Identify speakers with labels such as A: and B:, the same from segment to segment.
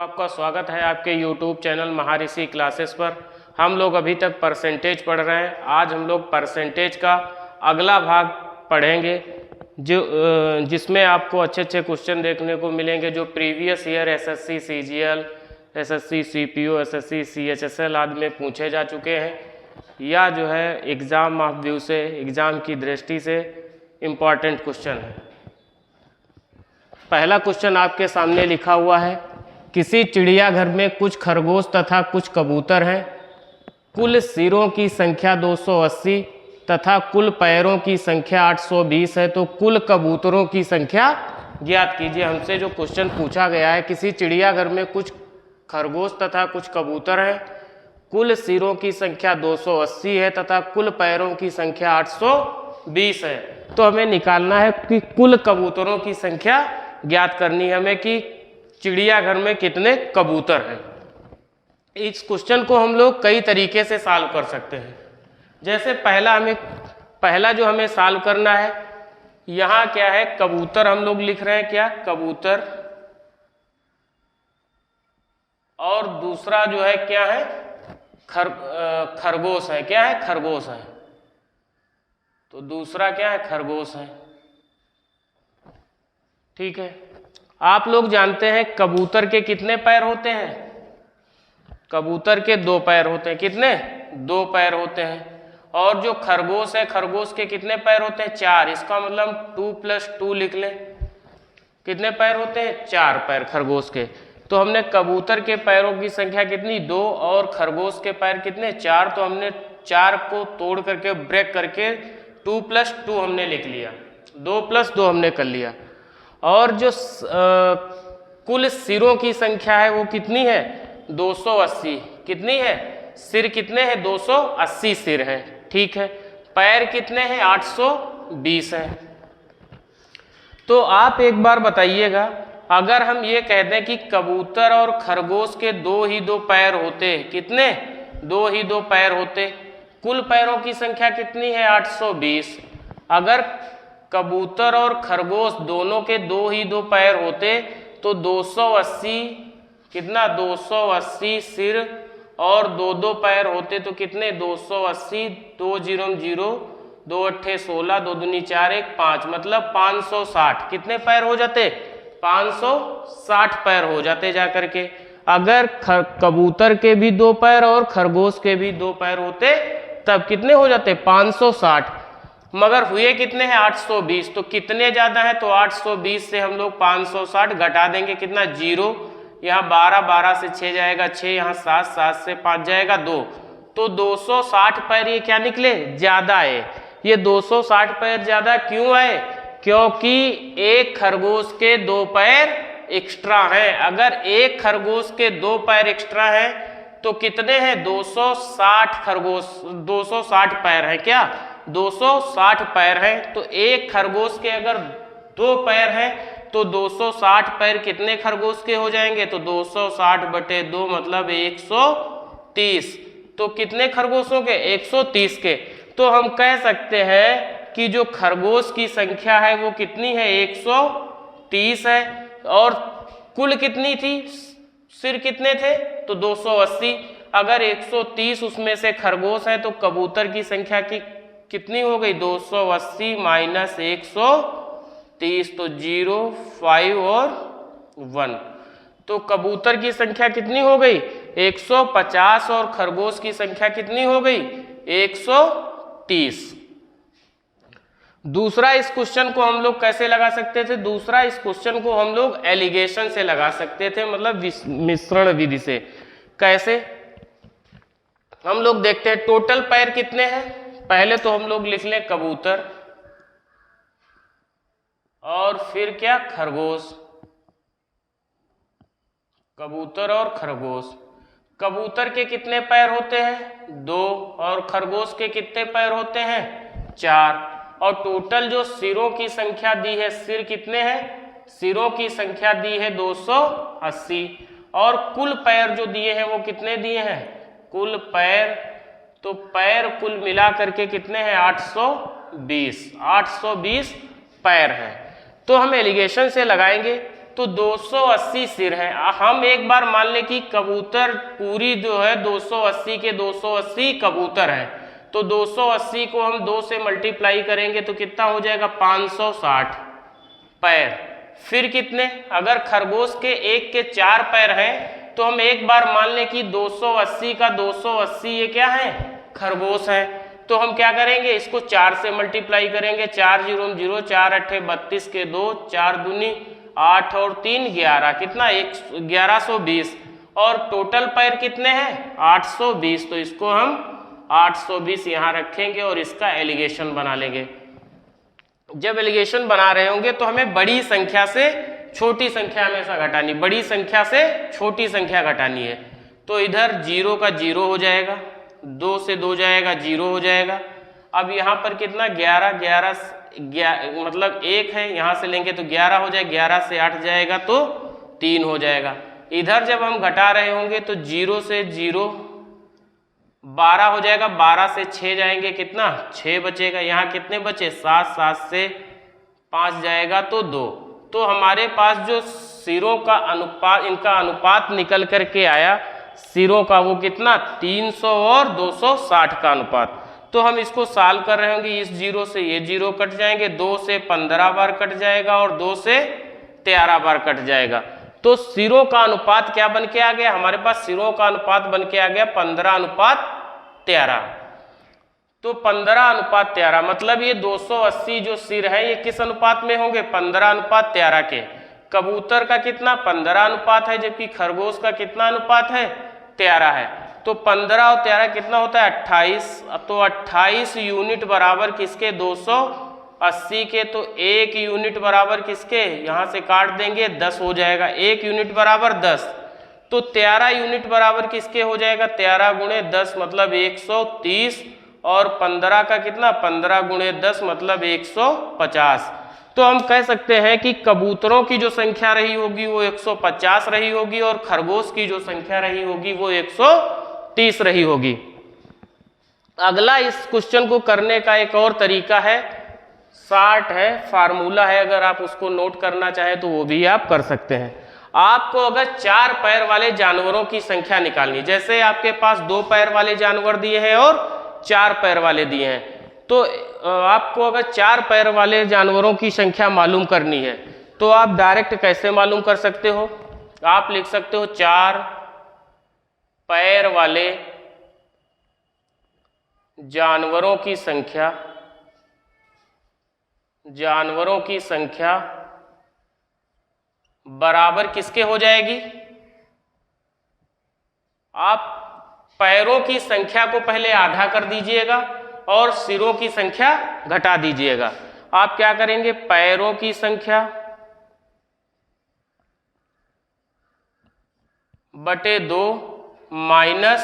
A: आपका स्वागत है आपके YouTube चैनल महाऋषि क्लासेस पर। हम लोग अभी तक परसेंटेज पढ़ रहे हैं। आज हम लोग परसेंटेज का अगला भाग पढ़ेंगे जिसमें आपको अच्छे अच्छे क्वेश्चन देखने को मिलेंगे जो previous year SSC CGL, SSC CPO, SSC CHSL आदि में पूछे जा चुके हैं या जो है एग्ज़ाम ऑफ व्यू से, एग्ज़ाम की दृष्टि से इम्पॉर्टेंट क्वेश्चन है। पहला क्वेश्चन आपके सामने लिखा हुआ है, किसी चिड़ियाघर में कुछ खरगोश तथा कुछ कबूतर हैं। कुल सिरों की संख्या 280 तथा कुल पैरों की संख्या 820 है, तो कुल कबूतरों की संख्या ज्ञात कीजिए। हमसे जो क्वेश्चन पूछा गया है, किसी चिड़ियाघर में कुछ खरगोश तथा कुछ कबूतर हैं, कुल सिरों की संख्या 280 है तथा कुल पैरों की संख्या 820 है, तो हमें निकालना है कि कुल कबूतरों की संख्या ज्ञात करनी है हमें कि चिड़ियाघर में कितने कबूतर हैं। इस क्वेश्चन को हम लोग कई तरीके से सॉल्व कर सकते हैं। जैसे पहला जो हमें सॉल्व करना है, यहाँ क्या है, कबूतर हम लोग लिख रहे हैं, क्या कबूतर, और दूसरा जो है क्या है, खरगोश है। क्या है, खरगोश है। तो दूसरा क्या है, खरगोश है। ठीक है। आप लोग जानते हैं कबूतर के कितने पैर होते हैं? कबूतर के 2 पैर होते हैं। कितने? 2 पैर होते हैं। और जो खरगोश है, खरगोश के कितने पैर होते हैं? 4। इसका मतलब 2 + 2 लिख लें। कितने पैर होते हैं? 4 पैर खरगोश के। तो हमने कबूतर के पैरों की संख्या कितनी? 2, और खरगोश के पैर कितने? 4। तो हमने 4 को तोड़ करके ब्रेक करके 2 + 2 हमने लिख लिया, 2 + 2 हमने कर लिया। और जो कुल सिरों की संख्या है वो कितनी है? 280। कितनी है? सिर कितने हैं? 280 सिर हैं। ठीक है। पैर कितने हैं? 820 हैं। तो आप एक बार बताइएगा, अगर हम ये कह दें कि कबूतर और खरगोश के 2 ही 2 पैर होते, कितने? 2 ही 2 पैर होते, कुल पैरों की संख्या कितनी है? 820। अगर कबूतर और खरगोश दोनों के 2 ही 2 पैर होते तो 280 कितना? 280 सिर और 2 पैर होते तो कितने? 280, 2 0 0, 2 8 16, 2 दूनी 4, 1 5, मतलब 560। कितने पैर हो जाते? 560 पैर हो जाते जा करके। अगर कबूतर के भी 2 पैर और खरगोश के भी 2 पैर होते तब कितने हो जाते? 560। मगर हुए कितने हैं? 820। तो कितने ज़्यादा है? तो 820 से हम लोग 560 घटा देंगे, कितना? 0। यहाँ 12, 12 से 6 जाएगा 6, यहाँ 7, 7 से 5 जाएगा 2। तो 260 पैर ये क्या निकले? ज़्यादा है। ये 260 पैर ज़्यादा क्यों आए? क्योंकि एक खरगोश के 2 पैर एक्स्ट्रा हैं। अगर एक खरगोश के 2 पैर एक्स्ट्रा हैं तो कितने हैं? 260 खरगोश, 260 पैर हैं। क्या? 260 पैर हैं। तो एक खरगोश के अगर 2 पैर हैं तो 260 पैर कितने खरगोश के हो जाएंगे? तो 260/2 मतलब 130। तो कितने खरगोशों के? 130 के। तो हम कह सकते हैं कि जो खरगोश की संख्या है वो कितनी है? 130 है। और कुल कितनी थी? सिर कितने थे? तो 280। अगर 130 उसमें से खरगोश है तो कबूतर की संख्या की कितनी हो गई? 280 - 130, तो 0, 5 और 1। तो कबूतर की संख्या कितनी हो गई? 150, और खरगोश की संख्या कितनी हो गई? 130। दूसरा इस क्वेश्चन को हम लोग कैसे लगा सकते थे? दूसरा इस क्वेश्चन को हम लोग एलिगेशन से लगा सकते थे, मतलब मिश्रण विधि से। कैसे? हम लोग देखते हैं टोटल पैर कितने हैं। पहले तो हम लोग लिख लें कबूतर, और फिर क्या? खरगोश। कबूतर और खरगोश। कबूतर के कितने पैर होते हैं? 2, और खरगोश के कितने पैर होते हैं? 4। और टोटल जो सिरों की संख्या दी है, सिर कितने हैं? सिरों की संख्या दी है 280, और कुल पैर जो दिए हैं वो कितने दिए हैं? कुल पैर, तो पैर कुल मिला करके कितने हैं? 820 पैर हैं। तो हम एलिगेशन से लगाएंगे तो 280 सिर है। हम एक बार मान लें कि कबूतर पूरी जो है 280 के 280 कबूतर है, तो 280 को हम 2 से मल्टीप्लाई करेंगे तो कितना हो जाएगा 560 पैर। फिर कितने, अगर खरगोश के एक के 4 पैर हैं तो हम एक बार मान लें कि 280 का 280 ये क्या है, खरगोश है, तो हम क्या करेंगे इसको 4 से मल्टीप्लाई करेंगे। 4 0 0, 4 8 32 के 2, 4 दूनी 8 और 3 11, कितना 1120, और टोटल पैर कितने हैं 820, तो इसको हम 820 यहाँ रखेंगे और इसका एलिगेशन बना लेंगे। जब एलिगेशन बना रहे होंगे तो हमें बड़ी संख्या से छोटी संख्या हमेशा घटानी, बड़ी संख्या से छोटी संख्या घटानी है। तो इधर 0 का 0 हो जाएगा, 2 से 2 जाएगा 0 हो जाएगा। अब यहाँ पर कितना 11 मतलब 1 है, यहाँ से लेंगे तो 11 हो जाएगा, 11 से 8 जाएगा तो 3 हो जाएगा। इधर जब हम घटा रहे होंगे तो 0 से 0 12 हो जाएगा, 12 से 6 जाएंगे कितना 6 बचेगा, यहाँ कितने बचे 7, 7 से 5 जाएगा तो 2। तो हमारे पास जो सिरों का अनुपात, इनका अनुपात निकल करके आया सिरों का, वो कितना 300 और 260 का अनुपात। तो हम इसको सॉल्व कर रहे होंगे, इस 0 से ये 0 कट जाएंगे, 2 से 15 बार कट जाएगा और 2 से 13 बार कट जाएगा। तो सिरों का अनुपात क्या बन के आ गया, हमारे पास सिरों का अनुपात बन के आ गया 15:13। तो 15:13 मतलब ये 280 जो सिर है ये किस अनुपात में होंगे 15:13 के। कबूतर का कितना 15 अनुपात है, जबकि खरगोश का कितना अनुपात है 13 है। तो 15 और 13 कितना होता है 28। तो 28 यूनिट बराबर किसके 280 के, तो 1 यूनिट बराबर किसके, यहाँ से काट देंगे 10 हो जाएगा, 1 यूनिट बराबर 10। तो 13 यूनिट बराबर किसके हो जाएगा 13 गुणे 10 मतलब 130, और 15 का कितना 15 गुणे 10 मतलब 150। तो हम कह सकते हैं कि कबूतरों की जो संख्या रही होगी वो 150 रही होगी और खरगोश की जो संख्या रही होगी वो 130 रही होगी। अगला इस क्वेश्चन को करने का एक और तरीका है, शार्ट है, फार्मूला है, अगर आप उसको नोट करना चाहें तो वो भी आप कर सकते हैं। आपको अगर 4 पैर वाले जानवरों की संख्या निकालनी, जैसे आपके पास 2 पैर वाले जानवर दिए हैं और 4 पैर वाले दिए हैं, तो आपको अगर 4 पैर वाले जानवरों की संख्या मालूम करनी है तो आप डायरेक्ट कैसे मालूम कर सकते हो, आप लिख सकते हो 4 पैर वाले जानवरों की संख्या बराबर किसके हो जाएगी, आप पैरों की संख्या को पहले आधा कर दीजिएगा और सिरों की संख्या घटा दीजिएगा। आप क्या करेंगे पैरों की संख्या बटे 2 माइनस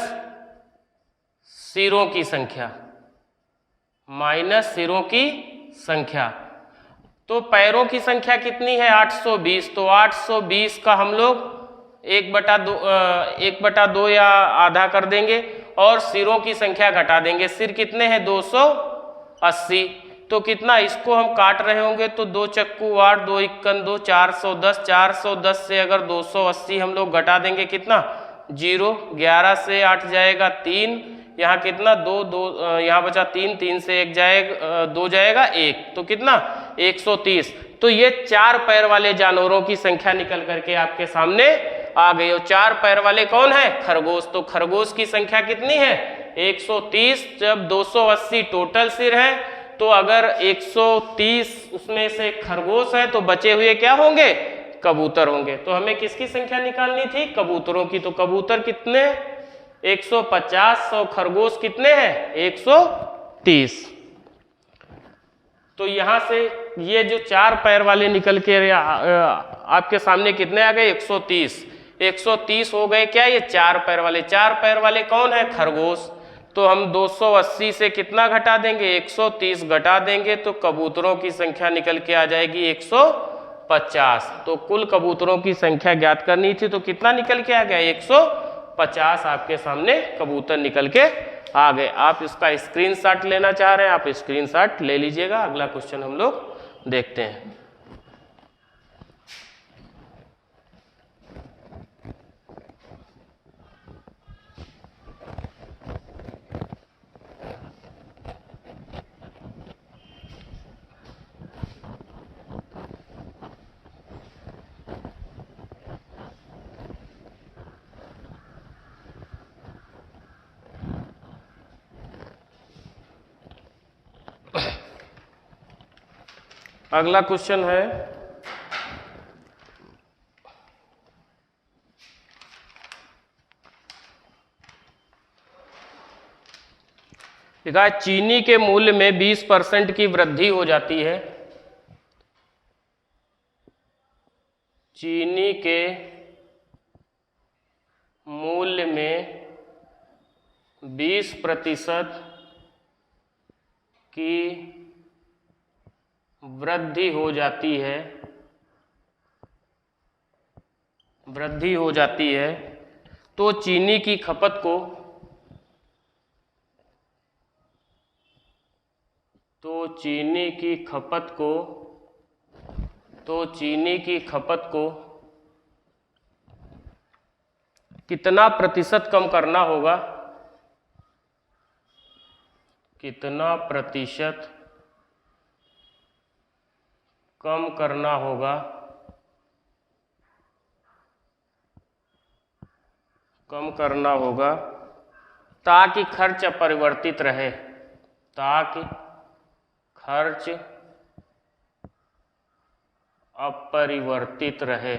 A: सिरों की संख्या, तो पैरों की संख्या कितनी है 820, तो 820 का हम लोग 1/2 या आधा कर देंगे और सिरों की संख्या घटा देंगे। सिर कितने हैं 280, तो कितना इसको हम काट रहे होंगे तो 2 चक्कू 8, 2 इक्कन 2, 410, 410 से अगर 280 हम लोग घटा देंगे कितना 0, 11 से 8 जाएगा 3, यहाँ कितना 2 यहाँ बचा 3, 3 से 1 जाएगा 2 जाएगा 1, तो कितना 130। तो ये 4 पैर वाले जानवरों की संख्या निकल करके आपके सामने आ गई। और 4 पैर वाले कौन है खरगोश, तो खरगोश की संख्या कितनी है 130। जब 280 टोटल सिर है तो अगर 130 उसमें से खरगोश है तो बचे हुए क्या होंगे कबूतर होंगे। तो हमें किसकी संख्या निकालनी थी कबूतरों की, तो कबूतर कितने 150 और खरगोश कितने हैं 130। तो यहां से ये जो 4 पैर वाले निकल के आपके सामने कितने आ गए 130 हो गए क्या ये 4 पैर वाले। 4 पैर वाले कौन है खरगोश, तो हम 280 से कितना घटा देंगे 130 घटा देंगे तो कबूतरों की संख्या निकल के आ जाएगी 150। तो कुल कबूतरों की संख्या ज्ञात करनी थी, तो कितना निकल के आ गया 150 आपके सामने कबूतर निकल के आ गए। आप इसका स्क्रीनशॉट लेना चाह रहे हैं आप स्क्रीनशॉट ले लीजिएगा। अगला क्वेश्चन हम लोग देखते हैं। अगला क्वेश्चन है, लिखा है चीनी के मूल्य में 20% की वृद्धि हो जाती है। चीनी के मूल्य में 20% की वृद्धि हो जाती है, तो चीनी की खपत को कितना प्रतिशत कम करना होगा, कितना प्रतिशत कम करना होगा ताकि खर्च अपरिवर्तित रहे, ताकि खर्च अपरिवर्तित रहे।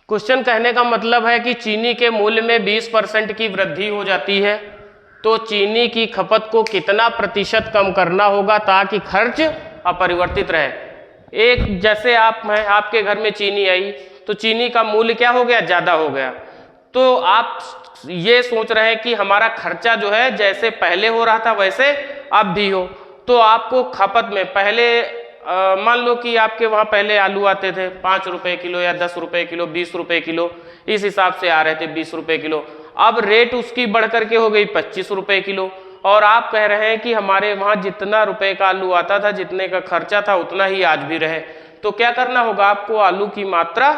A: क्वेश्चन कहने का मतलब है कि चीनी के मूल्य में 20% की वृद्धि हो जाती है, तो चीनी की खपत को कितना प्रतिशत कम करना होगा ताकि खर्च अपरिवर्तित रहे। एक जैसे आपके घर में चीनी आई तो चीनी का मूल्य क्या हो गया, ज़्यादा हो गया, तो आप ये सोच रहे हैं कि हमारा खर्चा जो है जैसे पहले हो रहा था वैसे अब भी हो, तो आपको खपत में पहले मान लो कि आपके वहाँ पहले आलू आते थे 5 रुपए किलो या 10 रुपए किलो, 20 रुपए किलो, इस हिसाब से आ रहे थे 20 रुपए किलो। अब रेट उसकी बढ़ करके हो गई 25 रुपए किलो, और आप कह रहे हैं कि हमारे वहाँ जितना रुपए का आलू आता था, जितने का खर्चा था, उतना ही आज भी रहे। तो क्या करना होगा, आपको आलू की मात्रा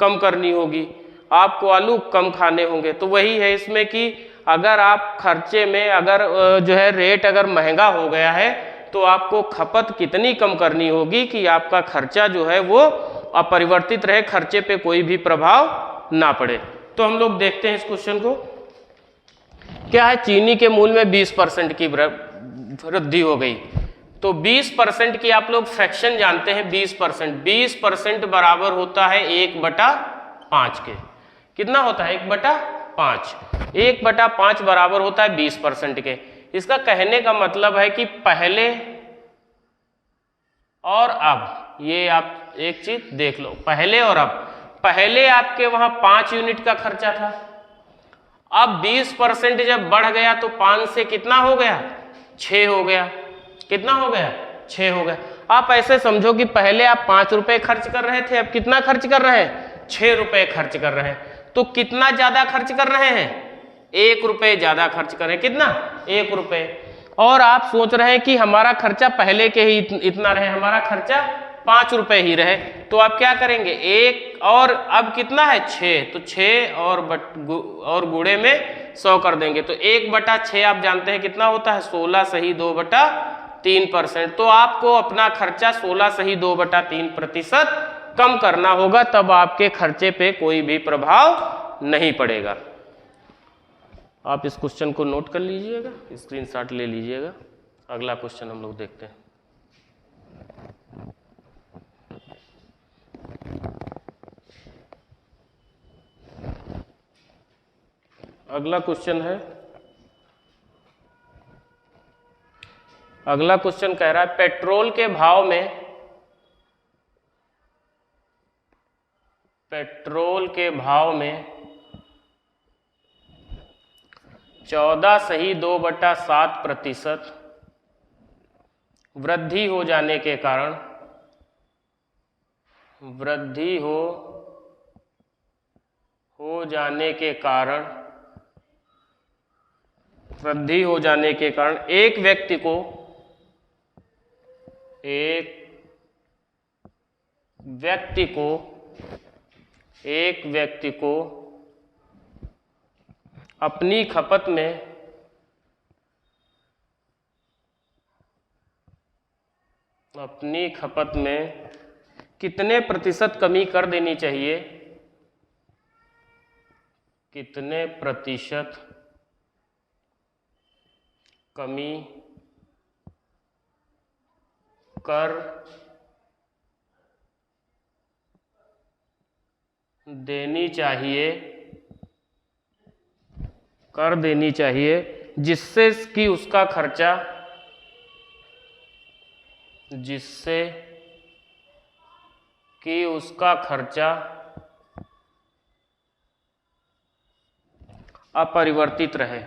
A: कम करनी होगी, आपको आलू कम खाने होंगे। तो वही है इसमें कि अगर आप खर्चे में अगर जो है रेट अगर महंगा हो गया है तो आपको खपत कितनी कम करनी होगी कि आपका खर्चा जो है वो अपरिवर्तित रहे, खर्चे पे कोई भी प्रभाव ना पड़े। तो हम लोग देखते हैं इस क्वेश्चन को। क्या है, चीनी के मूल्य में 20% की वृद्धि हो गई, तो 20% की आप लोग फ्रैक्शन जानते हैं, 20% बराबर होता है 1/5 के। कितना होता है, 1/5। 1/5 बराबर होता है 20% के। इसका कहने का मतलब है कि पहले और अब, ये आप एक चीज देख लो, पहले और अब। पहले आपके वहां 5 यूनिट का खर्चा था, अब 20% जब बढ़ गया तो 5 से कितना हो गया, 6 हो गया। कितना हो गया, 6 हो गया। आप ऐसे समझो कि पहले आप 5 रुपए खर्च कर रहे थे, अब कितना खर्च कर रहे हैं, 6 रुपए खर्च कर रहे हैं। तो कितना ज्यादा खर्च कर रहे हैं, 1 रुपए ज्यादा खर्च कर रहे हैं। कितना, 1 रुपए। और आप सोच रहे हैं कि हमारा खर्चा पहले के ही इतना रहे, हमारा खर्चा 5 रुपए ही रहे। तो आप क्या करेंगे, 1 और अब कितना है, 6, तो 6 और गुणे में 100 कर देंगे। तो 1/6 आप जानते हैं कितना होता है, 16 सही 2/3%। तो आपको अपना खर्चा 16 सही 2/3% कम करना होगा, तब आपके खर्चे पे कोई भी प्रभाव नहीं पड़ेगा। आप इस क्वेश्चन को नोट कर लीजिएगा, स्क्रीनशॉट ले लीजिएगा। अगला क्वेश्चन हम लोग देखते हैं। अगला क्वेश्चन है, अगला क्वेश्चन कह रहा है पेट्रोल के भाव में 14 सही 2/7% वृद्धि हो जाने के कारण, एक व्यक्ति को अपनी खपत में कितने प्रतिशत कमी कर देनी चाहिए, कितने प्रतिशत कमी कर देनी चाहिए जिससे कि उसका खर्चा अपरिवर्तित रहे।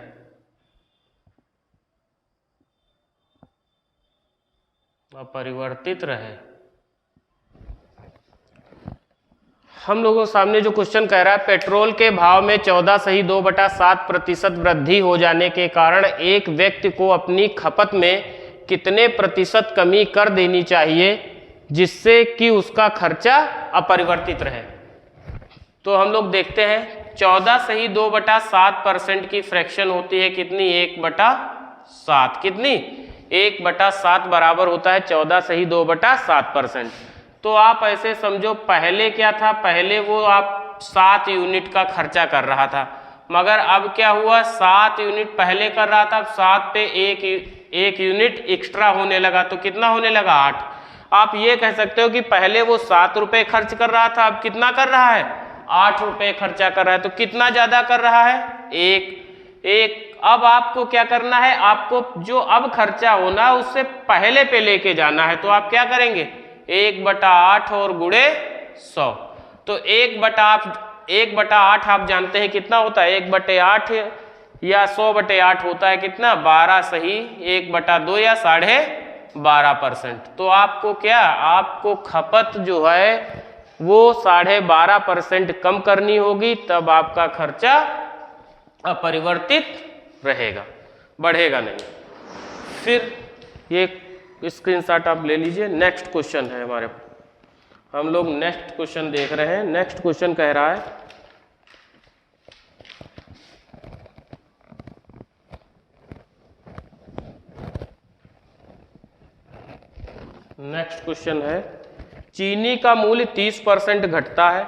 A: हम लोगों के सामने जो क्वेश्चन कह रहा है, पेट्रोल के भाव में 14.2/7% वृद्धि हो जाने के कारण एक व्यक्ति को अपनी खपत में कितने प्रतिशत कमी कर देनी चाहिए जिससे कि उसका खर्चा अपरिवर्तित रहे। तो हम लोग देखते हैं 14.2/7% की फ्रैक्शन होती है कितनी, 1/7। कितनी, 1/7 बराबर होता है 14.2/7%। तो आप ऐसे समझो, पहले क्या था, पहले वो आप 7 यूनिट का खर्चा कर रहा था, मगर अब क्या हुआ, 7 यूनिट पहले कर रहा था, अब 7 पे एक यूनिट एक्स्ट्रा होने लगा, तो कितना होने लगा, 8। आप ये कह सकते हो कि पहले वो 7 रुपए खर्च कर रहा था, अब कितना कर रहा है, 8 रुपए खर्चा कर रहा है। तो कितना ज्यादा कर रहा है, एक। अब आपको क्या करना है, आपको जो अब खर्चा होना उससे पहले पे लेके जाना है। तो आप क्या करेंगे, 1/8 और गुणे 100। तो 1/8 आप जानते हैं कितना होता है, 1/8 या 100/8 होता है कितना, 12 सही 1/2 या 12.5%। तो आपको क्या, आपको खपत जो है वो 12.5% कम करनी होगी, तब आपका खर्चा अपरिवर्तित रहेगा, बढ़ेगा नहीं। फिर ये स्क्रीनशॉट आप ले लीजिए। नेक्स्ट क्वेश्चन है हमारे, हम लोग नेक्स्ट क्वेश्चन देख रहे हैं। नेक्स्ट क्वेश्चन कह रहा है, नेक्स्ट क्वेश्चन है, चीनी का मूल्य 30% घटता है।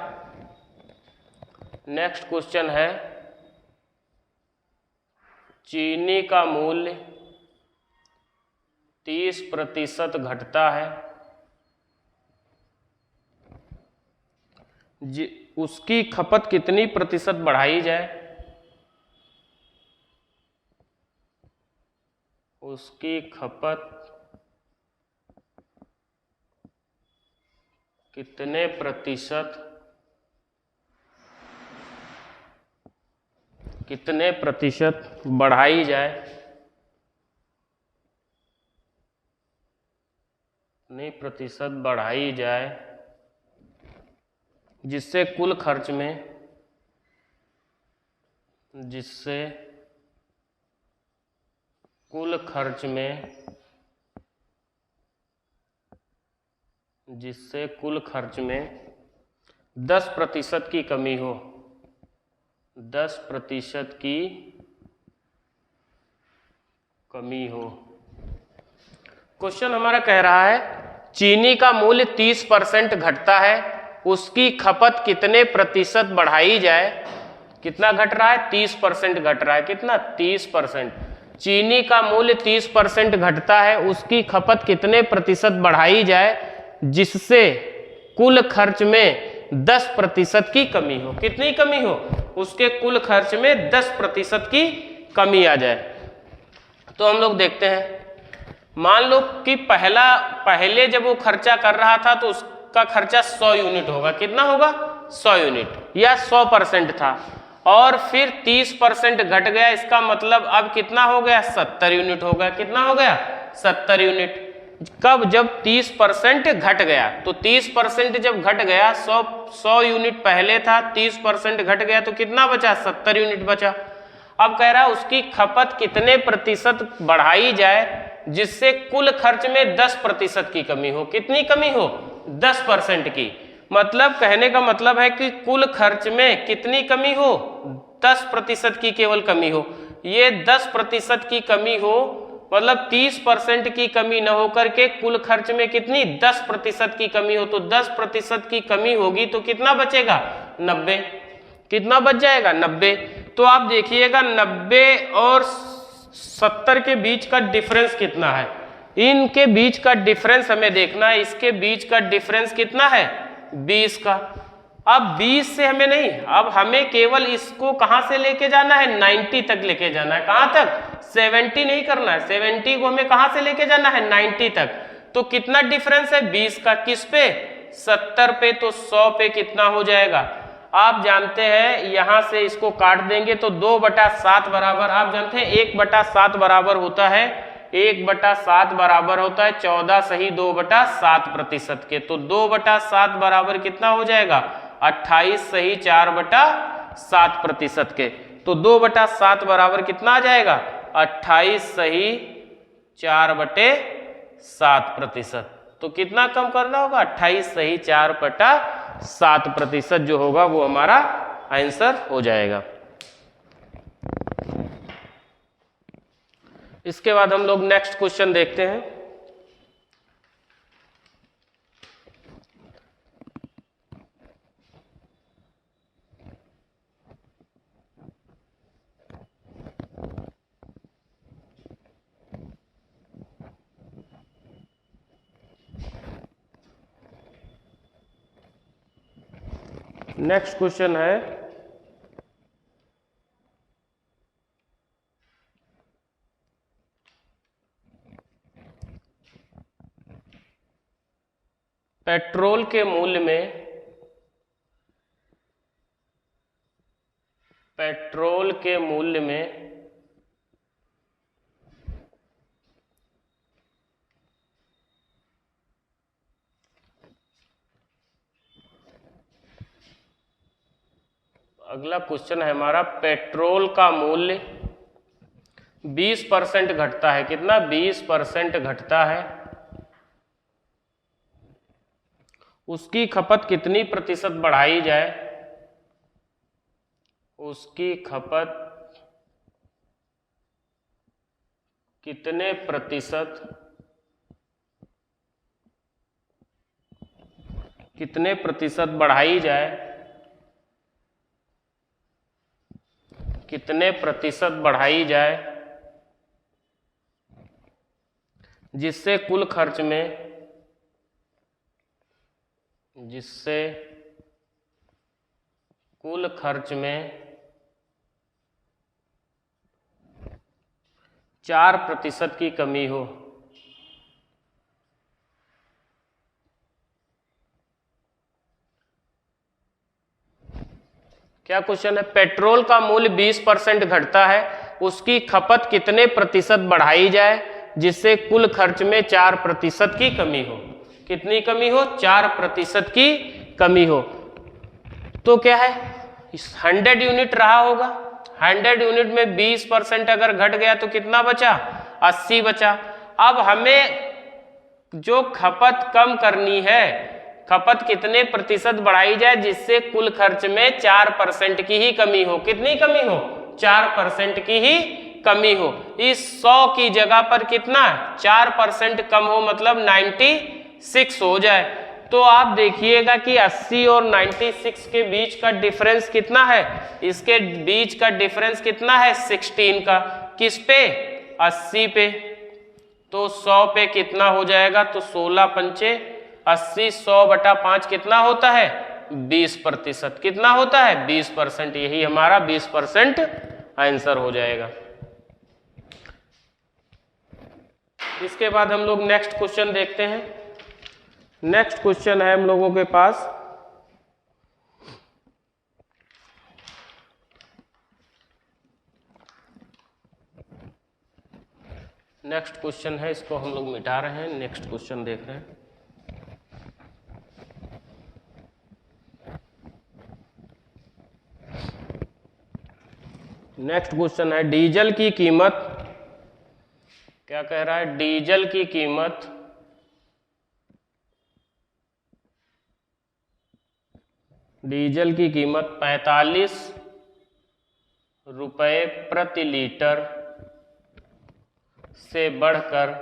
A: नेक्स्ट क्वेश्चन है, चीनी का मूल्य 30% घटता है, उसकी खपत कितनी प्रतिशत बढ़ाई जाए, उसकी खपत कितने प्रतिशत बढ़ाई जाए, कितने प्रतिशत बढ़ाई जाए जिससे कुल खर्च में 10% की कमी हो, 10% की कमी हो। क्वेश्चन हमारा कह रहा है, चीनी का मूल्य 30% घटता है, उसकी खपत कितने प्रतिशत बढ़ाई जाए। कितना घट रहा है, 30% घट रहा है। कितना, 30%। चीनी का मूल्य 30% घटता है, उसकी खपत कितने प्रतिशत बढ़ाई जाए जिससे कुल खर्च में 10% की कमी हो। कितनी कमी हो, उसके कुल खर्च में 10% की कमी आ जाए। तो हम लोग देखते हैं, मान लो कि पहले जब वो खर्चा कर रहा था तो उसका खर्चा 100 यूनिट होगा। कितना होगा, 100 यूनिट या 100% था, और फिर 30% घट गया। इसका मतलब अब कितना हो गया, 70 यूनिट हो गया। कितना हो गया, 70 यूनिट। कब, जब 30% घट गया। तो 30% जब घट गया, 100 यूनिट पहले था, 30% घट गया तो कितना बचा, 70 यूनिट बचा। अब कह रहा है उसकी खपत कितने प्रतिशत बढ़ाई जाए जिससे कुल खर्च में 10% की कमी हो। कितनी कमी हो, 10% की। मतलब कहने का मतलब है कि कुल खर्च में कितनी कमी हो, 10% की केवल कमी हो। ये 10% की कमी हो, मतलब 30% की कमी न होकर के कुल खर्च में कितनी, 10% की कमी हो। तो 10% की कमी होगी तो कितना बचेगा, 90। कितना बच जाएगा, 90। तो आप देखिएगा 90 और 70 के बीच का डिफरेंस कितना है, इनके बीच का डिफरेंस हमें देखना है। इसके बीच का डिफरेंस कितना है 20 का। अब 20 से हमें नहीं, अब हमें केवल इसको कहां से लेके जाना है 90 तक लेके जाना है। कहां तक 70 नहीं करना है, 70 को हमें कहां से लेके जाना है 90 तक। तो कितना डिफरेंस है 20 का, किस पे 70 पे, तो 100 पे कितना हो जाएगा आप जानते हैं। यहां से इसको काट देंगे तो 2/7 बराबर, आप जानते हैं 1/7 बराबर होता है, 1/7 बराबर होता है 14 सही 2/7% के। तो 2/7 बराबर कितना हो जाएगा 28 सही 4/7% के। तो 2/7 बराबर कितना आ जाएगा 28 सही 4/7%। तो कितना कम करना होगा 28 सही 4/7% जो होगा वो हमारा आंसर हो जाएगा। इसके बाद हम लोग नेक्स्ट क्वेश्चन देखते हैं। नेक्स्ट क्वेश्चन है पेट्रोल के मूल्य में अगला क्वेश्चन है हमारा, पेट्रोल का मूल्य 20% घटता है। कितना 20% घटता है, उसकी खपत कितनी प्रतिशत बढ़ाई जाए, उसकी खपत कितने प्रतिशत बढ़ाई जाए, कितने प्रतिशत बढ़ाई जाए जिससे कुल खर्च में 4% की कमी हो। क्या क्वेश्चन है, पेट्रोल का मूल्य 20% घटता है, उसकी खपत कितने प्रतिशत बढ़ाई जाए जिससे कुल खर्च में 4% की कमी हो। कितनी कमी हो 4% की कमी हो। तो क्या है 100 यूनिट रहा होगा, 100 यूनिट में 20% अगर घट गया तो कितना बचा 80 बचा। अब हमें जो खपत कम करनी है, खपत कितने प्रतिशत बढ़ाई जाए जिससे कुल खर्च में 4% की ही कमी हो। कितनी कमी हो 4% की ही कमी हो। इस 100 की जगह पर कितना 4% कम हो, मतलब 96 हो जाए। तो आप देखिएगा कि 80 और 96 के बीच का डिफरेंस कितना है, इसके बीच का डिफरेंस कितना है 16 का। किस पे 80 पे। तो 100 पे कितना हो जाएगा, तो 16 पंचे 80, 100/5 कितना होता है 20%। कितना होता है 20%। यही हमारा 20% आंसर हो जाएगा। इसके बाद हम लोग नेक्स्ट क्वेश्चन देखते हैं। नेक्स्ट क्वेश्चन है हम लोगों के पास, नेक्स्ट क्वेश्चन है, इसको हम लोग मिटा रहे हैं, नेक्स्ट क्वेश्चन देख रहे हैं। नेक्स्ट क्वेश्चन है, डीजल की कीमत, क्या कह रहा है, डीजल की कीमत डीजल की कीमत 45 रुपये प्रति लीटर से बढ़कर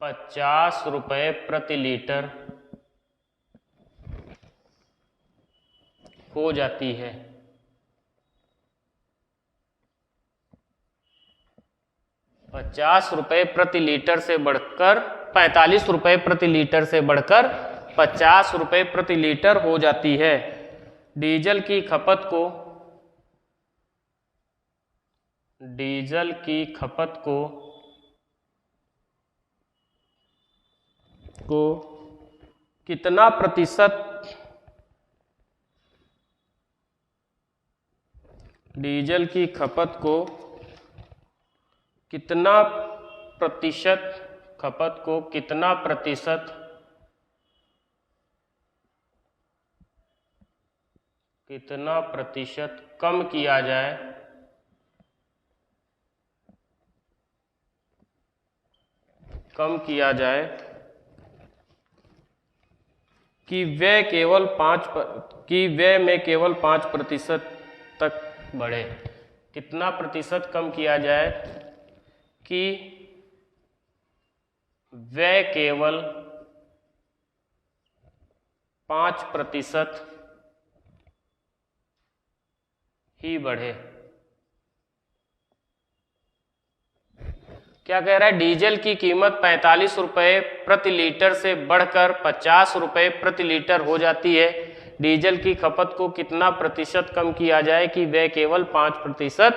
A: 50 रुपये प्रति लीटर हो जाती है। ₹50 प्रति लीटर से बढ़कर 45 रुपए प्रति लीटर से बढ़कर ₹50 प्रति लीटर हो जाती है। डीजल की खपत को कितना प्रतिशत कितना प्रतिशत कम किया जाए कि व्यय में केवल 5% तक बढ़े। कितना प्रतिशत कम किया जाए कि व्यय केवल 5% ही बढ़े। क्या कह रहा है? डीजल की कीमत 45 रुपए प्रति लीटर से बढ़कर 50 रुपए प्रति लीटर हो जाती है। डीजल की खपत को कितना प्रतिशत कम किया जाए कि वह केवल 5%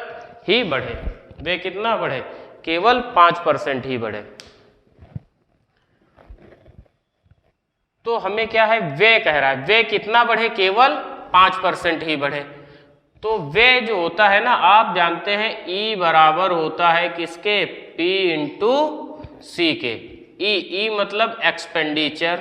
A: ही बढ़े। वह कितना बढ़े? केवल 5% ही बढ़े। तो हमें क्या है? व्यय कह रहा है, व्यय कितना बढ़े? केवल 5% ही बढ़े। तो व्यय जो होता है ना, आप जानते हैं E बराबर होता है किसके? P इंटू C के। E मतलब एक्सपेंडिचर,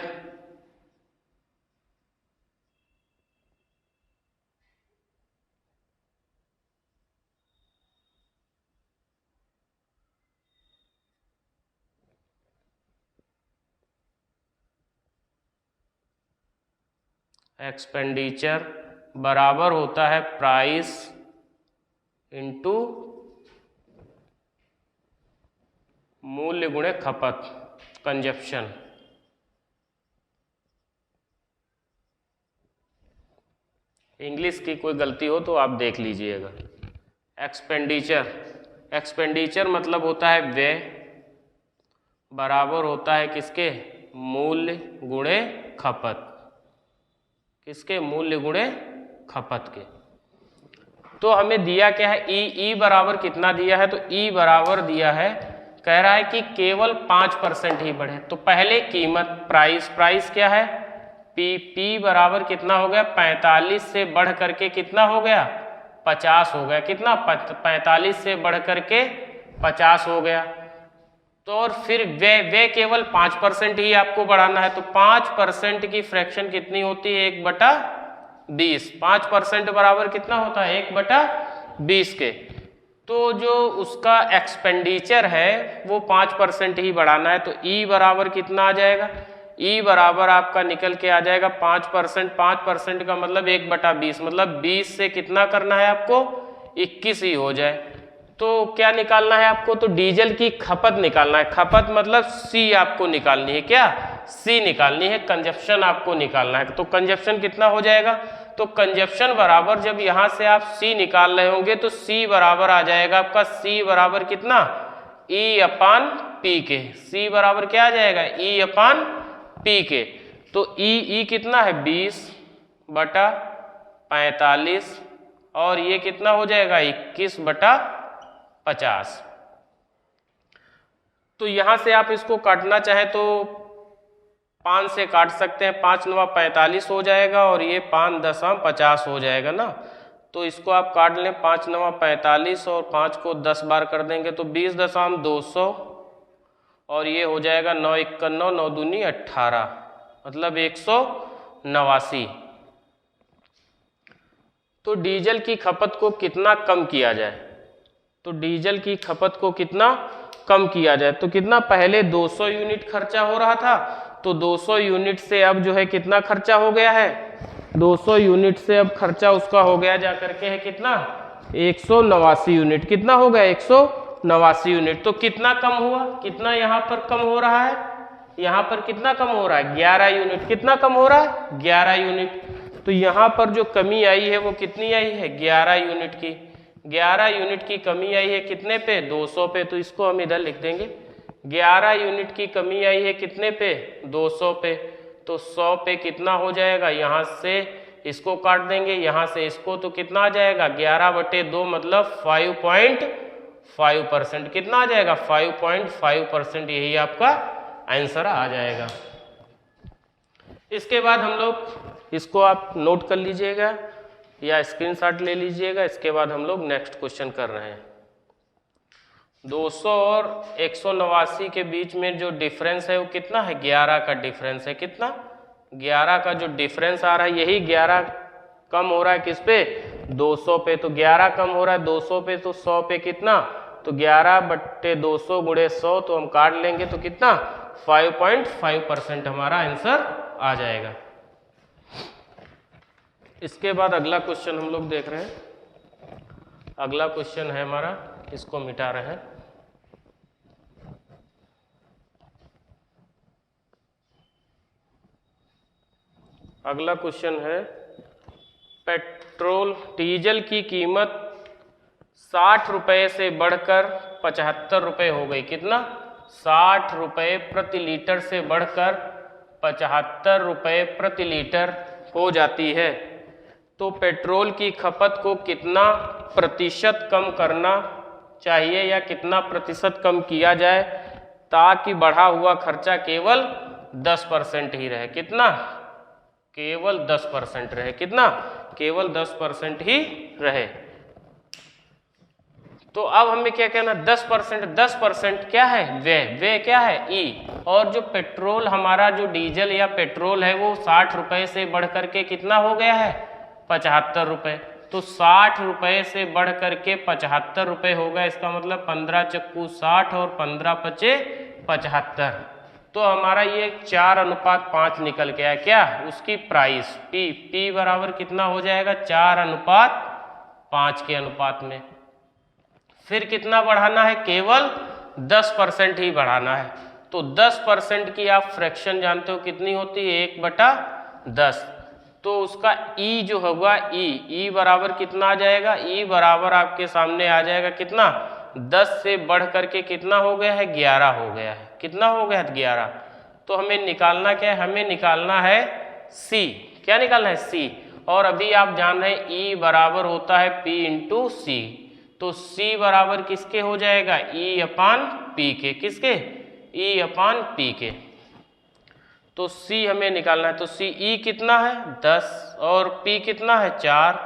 A: बराबर होता है प्राइस इंटू मूल्य गुणे खपत, कंजप्शन। इंग्लिश की कोई गलती हो तो आप देख लीजिएगा। एक्सपेंडिचर मतलब होता है व्यय, बराबर होता है किसके? मूल्य गुणे खपत। किसके? मूल्य गुणे खपत के। तो हमें दिया क्या है? ई बराबर कितना दिया है? तो ई बराबर दिया है, कह रहा है कि केवल 5% ही बढ़े। तो पहले कीमत, प्राइस क्या है? पी बराबर कितना हो गया? 45 से बढ़ करके कितना हो गया? 50 हो गया। कितना? 45 से बढ़ करके 50 हो गया। तो और फिर व्यय केवल 5% ही आपको बढ़ाना है। तो 5% की फ्रैक्शन कितनी होती है? 1/20। 5% बराबर कितना होता है? 1/20 के। तो जो उसका एक्सपेंडिचर है वो 5% ही बढ़ाना है। तो ई बराबर कितना आ जाएगा? ई बराबर आपका निकल के आ जाएगा 5% का मतलब 1/20, मतलब 20 से कितना करना है आपको? 21 ही हो जाए। तो क्या निकालना है आपको? तो डीजल की खपत निकालना है। खपत मतलब सी आपको निकालनी है। क्या? सी निकालनी है। कंजप्शन आपको निकालना है। तो कंजप्शन कितना हो जाएगा? तो कंजप्शन बराबर, जब यहां से आप सी निकाल रहे होंगे तो सी बराबर आ जाएगा आपका, सी बराबर कितना? E/P के। सी बराबर क्या आ जाएगा? E/P के। तो ई कितना है? 20/45 और ये कितना हो जाएगा? 21/50। तो यहां से आप इसको काटना चाहे तो 5 से काट सकते हैं। 5 9 45 हो जाएगा और ये 5.50 हो जाएगा ना। तो इसको आप काट लें, 5 9 45 और 5 को 10 बार कर देंगे तो 20.200 और ये हो जाएगा 9 51 9 दूनी 18, मतलब 189। तो डीजल की खपत को कितना कम किया जाए? तो डीजल की खपत को कितना कम किया जाए? तो कितना? पहले 200 यूनिट खर्चा हो रहा था, तो 200 यूनिट से अब जो है कितना खर्चा हो गया है? 200 यूनिट से अब खर्चा उसका हो गया जा करके है कितना? 189 यूनिट। कितना हो गया? 189 यूनिट। तो कितना कम हुआ? कितना यहाँ पर कम हो रहा है? यहाँ पर कितना कम हो रहा है? 11 यूनिट। कितना कम हो रहा है? 11 यूनिट। तो यहाँ पर जो कमी आई है वो कितनी आई है? 11 यूनिट की। 11 यूनिट की कमी आई है कितने पे? 200 पे। तो इसको हम इधर लिख देंगे 11 यूनिट की कमी आई है कितने पे? 200 पे। तो 100 पे कितना हो जाएगा? यहाँ से इसको काट देंगे, यहाँ से इसको, तो कितना आ जाएगा? 11/2 मतलब 5.5%। कितना आ जाएगा? 5.5%। यही आपका आंसर आ जाएगा। इसके बाद हम लोग इसको आप नोट कर लीजिएगा या स्क्रीनशॉट ले लीजिएगा। इसके बाद हम लोग नेक्स्ट क्वेश्चन कर रहे हैं। 200 और 189 के बीच में जो डिफरेंस है वो कितना है? 11 का डिफरेंस है। कितना? 11 का जो डिफरेंस आ रहा है, यही 11 कम हो रहा है किस पे? 200 पे। तो 11 कम हो रहा है 200 पे, तो 100 पे कितना? तो 11/200 गुणे 100, तो हम काट लेंगे तो कितना? 5.5% हमारा आंसर आ जाएगा। इसके बाद अगला क्वेश्चन हम लोग देख रहे हैं। अगला क्वेश्चन है हमारा, इसको मिटा रहे हैं। अगला क्वेश्चन है पेट्रोल डीजल की कीमत 60 रुपये से बढ़कर 75 रुपये हो गई। कितना? 60 रुपये प्रति लीटर से बढ़कर 75 रुपये प्रति लीटर हो जाती है। तो पेट्रोल की खपत को कितना प्रतिशत कम करना चाहिए या कितना प्रतिशत कम किया जाए ताकि बढ़ा हुआ खर्चा केवल 10% ही रहे? कितना? केवल 10% रहे। कितना? केवल 10% ही रहे। तो अब हमें क्या कहना? 10%। 10% क्या है? व्यय क्या है? ई। और जो पेट्रोल हमारा जो डीजल या पेट्रोल है वो 60 रुपये से बढ़ करके कितना हो गया है? 75 रुपये। तो 60 रुपये से बढ़ करके 75 रुपये हो गया। इसका मतलब 15 चक्कू 60 और 15 पचे 75। तो हमारा ये 4:5 निकल के आया। क्या? उसकी प्राइस पी बराबर कितना हो जाएगा? 4:5 के अनुपात में। फिर कितना बढ़ाना है? केवल 10% ही बढ़ाना है। तो 10% की आप फ्रैक्शन जानते हो कितनी होती है? 1/10। तो उसका ई जो होगा, ई बराबर कितना आ जाएगा? ई बराबर आपके सामने आ जाएगा कितना? 10 से बढ़ करके कितना हो गया है? 11 हो गया है। कितना हो गया है? 11। तो हमें निकालना क्या है? हमें निकालना है सी। क्या निकालना है? सी। और अभी आप जान रहे हैं ई बराबर होता है पी इंटू सी। तो सी बराबर किसके हो जाएगा? ई अपान पी के। किसके? ई अपान पी के। तो सी हमें निकालना है। तो सी ई कितना है? 10 और पी कितना है? 4।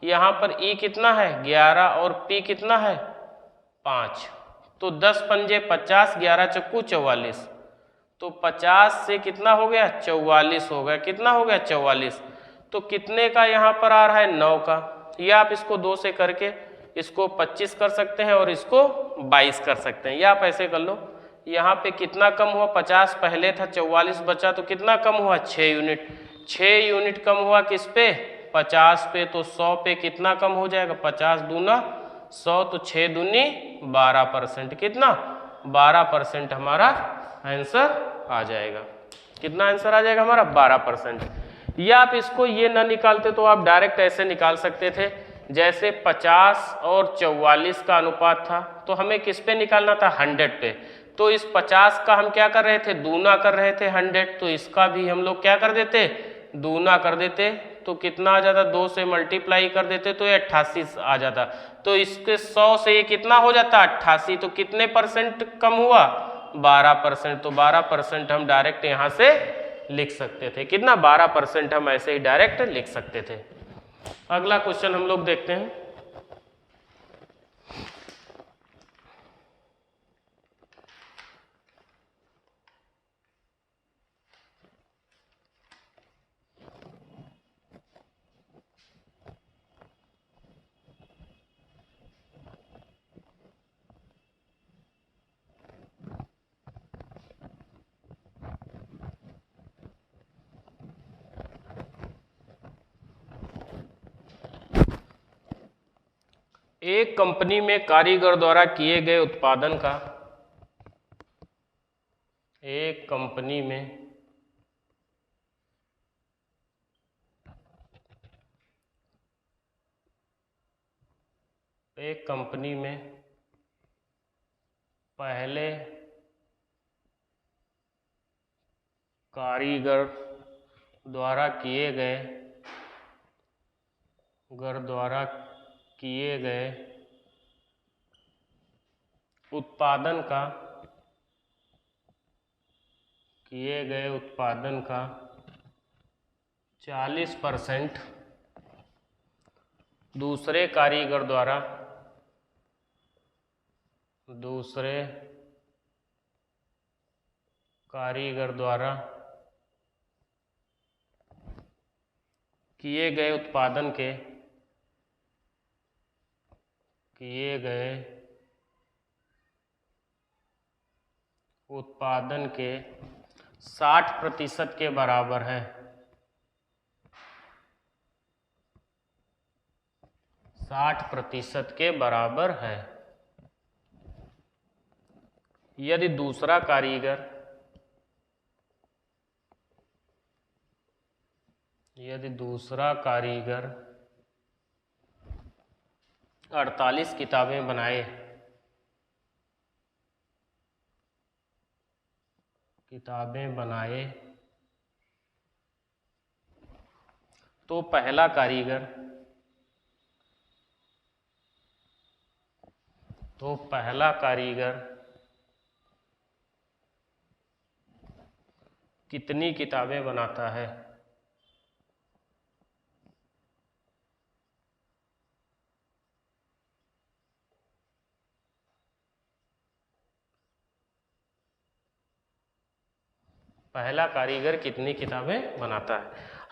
A: यहाँ पर ई कितना है? 11 और पी कितना है? 5। तो 10 पंजे 50, 11 चक्कू 44। तो 50 से कितना हो गया? 44 हो गया। कितना हो गया? 44। तो कितने का यहाँ पर आ रहा है? 9 का। या आप इसको 2 से करके इसको 25 कर सकते हैं और इसको 22 कर सकते हैं। या आप ऐसे कर लो, यहाँ पे कितना कम हुआ? 50 पहले था, 44 बचा, तो कितना कम हुआ? 6 यूनिट। 6 यूनिट कम हुआ किस पे? 50 पे। तो 100 पे कितना कम हो जाएगा? 50 दूना 100, तो 6 दूनी 12%। कितना? 12% हमारा आंसर आ जाएगा। कितना आंसर आ जाएगा हमारा? 12%। या आप इसको ये ना निकालते तो आप डायरेक्ट ऐसे निकाल सकते थे, जैसे 50 और 44 का अनुपात था, तो हमें किस पे निकालना था? 100 पे। तो इस 50 का हम क्या कर रहे थे? दूना कर रहे थे 100। तो इसका भी हम लोग क्या कर देते? दूना कर देते। तो कितना आ जाता? 2 से मल्टीप्लाई कर देते तो ये 88 आ जाता। तो इसके 100 से ये कितना हो जाता? 88। तो कितने परसेंट कम हुआ? 12%। तो 12% हम डायरेक्ट यहाँ से लिख सकते थे। कितना? 12% हम ऐसे ही डायरेक्ट लिख सकते थे। अगला क्वेश्चन हम लोग देखते हैं। एक कंपनी में कारीगर द्वारा किए गए उत्पादन का, एक कंपनी में कंपनी में पहले कारीगर द्वारा किए गए उत्पादन का 40% दूसरे कारीगर द्वारा किए गए उत्पादन के 60% के बराबर है। 60% के बराबर है। यदि दूसरा कारीगर 48 किताबें बनाए तो पहला कारीगर कितनी किताबें बनाता है? पहला कारीगर कितनी किताबें बनाता है?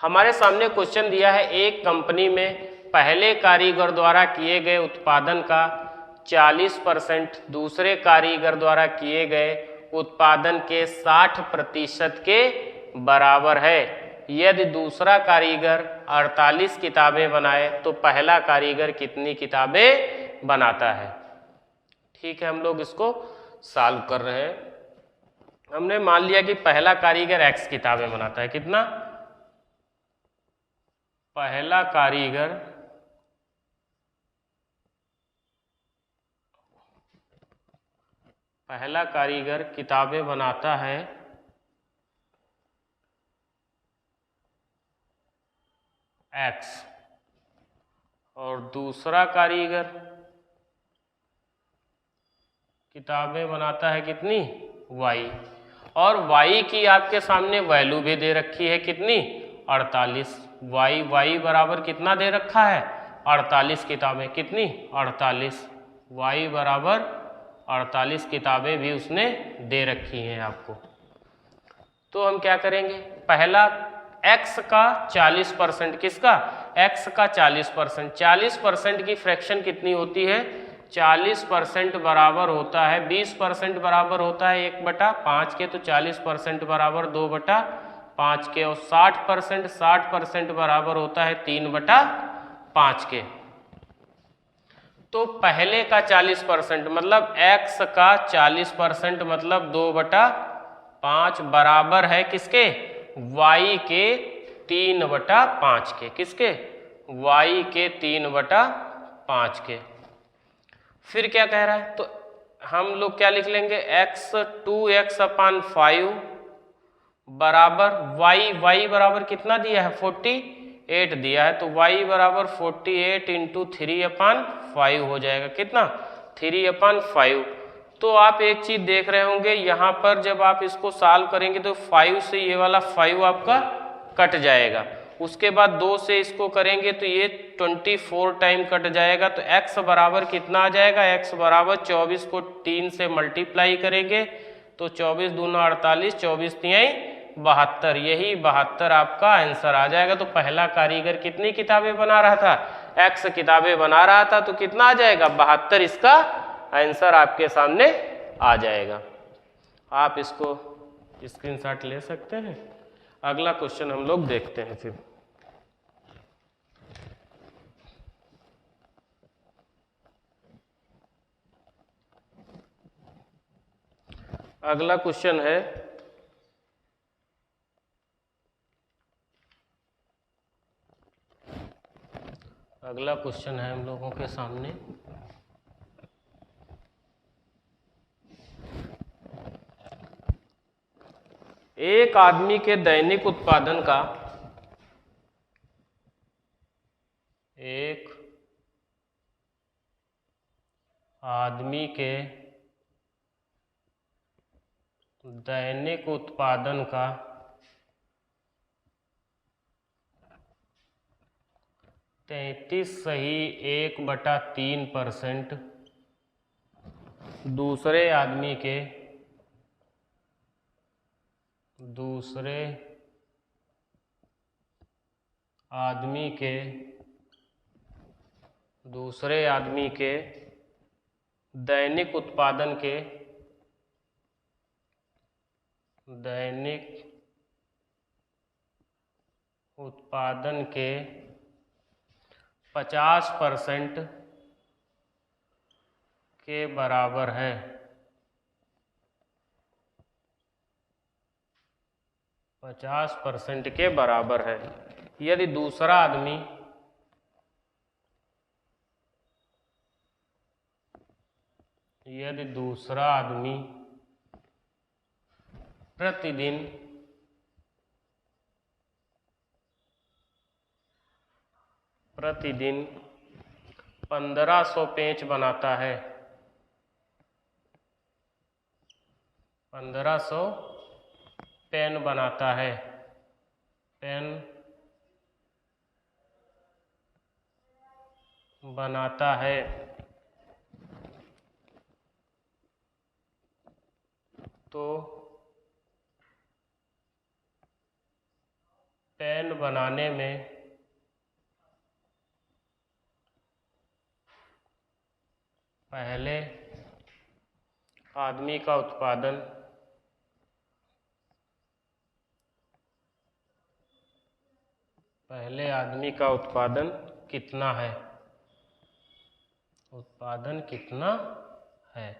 A: हमारे सामने क्वेश्चन दिया है, एक कंपनी में पहले कारीगर द्वारा किए गए उत्पादन का 40% दूसरे कारीगर द्वारा किए गए उत्पादन के 60% के बराबर है। यदि दूसरा कारीगर 48 किताबें बनाए तो पहला कारीगर कितनी किताबें बनाता है? ठीक है, हम लोग इसको सॉल्व कर रहे हैं। हमने मान लिया कि पहला कारीगर X किताबें बनाता है। कितना? पहला कारीगर किताबें बनाता है X और दूसरा कारीगर किताबें बनाता है कितनी? Y। और Y की आपके सामने वैल्यू भी दे रखी है कितनी? 48। Y बराबर कितना दे रखा है? 48 किताबें। कितनी? 48। Y बराबर 48 किताबें भी उसने दे रखी हैं आपको। तो हम क्या करेंगे? पहला X का 40%, किसका? X का 40%। 40% की फ्रैक्शन कितनी होती है? 40% बराबर होता है 20% बराबर होता है 1/5 के, तो 40% बराबर 2/5 के, और 60% बराबर होता है 3/5 के। तो पहले का 40% मतलब X का 40% मतलब 2/5 बराबर है किसके? Y के 3/5 के। किसके? Y के 3/5 के। फिर क्या कह रहा है? तो हम लोग क्या लिख लेंगे? X 2x/5 बराबर Y बराबर कितना दिया है? 48 दिया है, तो Y बराबर 48 × 3/5 हो जाएगा। कितना? 3/5। तो आप एक चीज देख रहे होंगे, यहाँ पर जब आप इसको सॉल्व करेंगे तो 5 से ये वाला 5 आपका कट जाएगा। उसके बाद 2 से इसको करेंगे तो ये 24 टाइम कट जाएगा। तो x बराबर कितना आ जाएगा? x बराबर 24 को 3 से मल्टीप्लाई करेंगे तो 24 दूना 48, 24 तिहाई 72। यही 72 आपका आंसर आ जाएगा। तो पहला कारीगर कितनी किताबें बना रहा था? X किताबें बना रहा था, तो कितना आ जाएगा? 72 इसका आंसर आपके सामने आ जाएगा। आप इसको स्क्रीनशॉट ले सकते हैं। अगला क्वेश्चन हम लोग देखते हैं। फिर अगला क्वेश्चन है, हम लोगों के सामने एक आदमी के दैनिक उत्पादन का, एक आदमी के दैनिक उत्पादन का 33.1/3% दूसरे आदमी के दैनिक उत्पादन के 50% के बराबर है। 50% के बराबर है। यदि दूसरा आदमी प्रतिदिन 1500 पेंच बनाता है, 1500 पेन बनाता है, तो पेन बनाने में पहले आदमी का उत्पादन कितना है?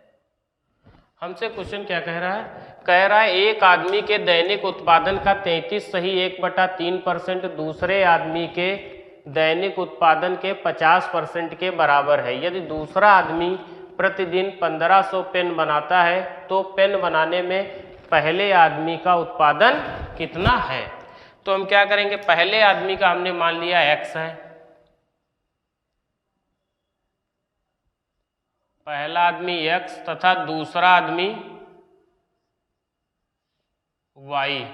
A: हमसे क्वेश्चन क्या कह रहा है? कह रहा है एक आदमी के दैनिक उत्पादन का 33.1/3% दूसरे आदमी के दैनिक उत्पादन के 50% के बराबर है। यदि दूसरा आदमी प्रतिदिन 1500 पेन बनाता है तो पेन बनाने में पहले आदमी का उत्पादन कितना है? तो हम क्या करेंगे, पहले आदमी का हमने मान लिया x है, पहला आदमी x तथा दूसरा आदमी y,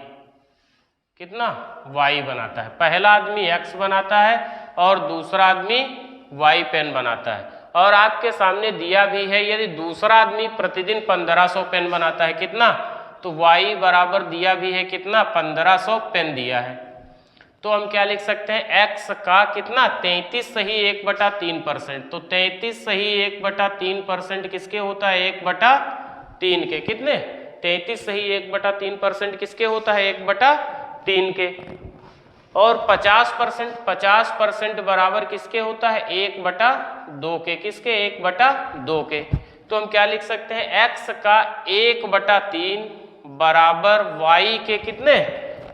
A: कितना y बनाता है। पहला आदमी x बनाता है और दूसरा आदमी y पेन बनाता है। और आपके सामने दिया भी है यदि दूसरा आदमी प्रतिदिन 1500 पेन बनाता है कितना, तो y बराबर दिया भी है कितना, 1500 पेन दिया है। तो हम क्या लिख सकते हैं, x का कितना 33.1/3%। तो 33.1/3% किसके होता है, 1/3 के। कितने 33.1/3% किसके होता है, 1/3 के। और 50% बराबर किसके होता है, 1/2 के। किसके, 1/2 के। तो हम क्या लिख सकते हैं, x का 1/3 बराबर y के कितने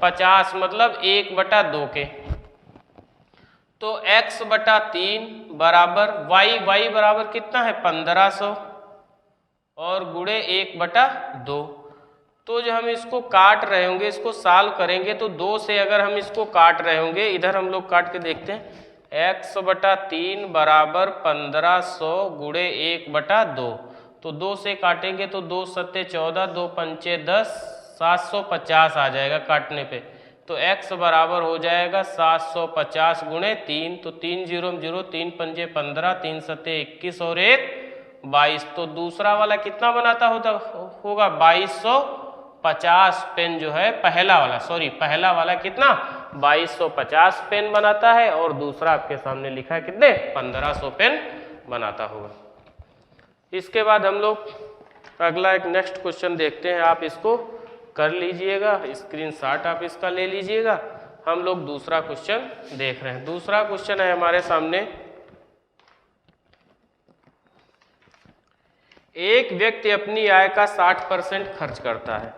A: 50, मतलब 1/2 के। तो x/3 बराबर y बराबर कितना है 1500 और गुणे 1/2। तो जो हम इसको काट रहे होंगे, इसको सॉल्व करेंगे तो 2 से अगर हम इसको काट रहे होंगे, इधर हम लोग काट के देखते हैं, x/3 बराबर 1500 गुणे 1/2। तो 2 से काटेंगे तो 2 सत्ते 14, 2 पंचे 10, 750 आ जाएगा काटने पे। तो x बराबर हो जाएगा 750 गुणे 3। तो 3 0 0, 3 पंजे 15, 3 सत्ते 21 और 1 22। तो दूसरा वाला कितना बनाता होगा 2250 पेन जो है, पहला वाला कितना 2250 पेन बनाता है और दूसरा आपके सामने लिखा है कितने 1500 पेन बनाता होगा। इसके बाद हम लोग अगला एक नेक्स्ट क्वेश्चन देखते हैं। आप इसको कर लीजिएगा, स्क्रीनशॉट आप इसका ले लीजिएगा। हम लोग दूसरा क्वेश्चन देख रहे हैं। दूसरा क्वेश्चन है हमारे सामने, एक व्यक्ति अपनी आय का 60% खर्च करता है।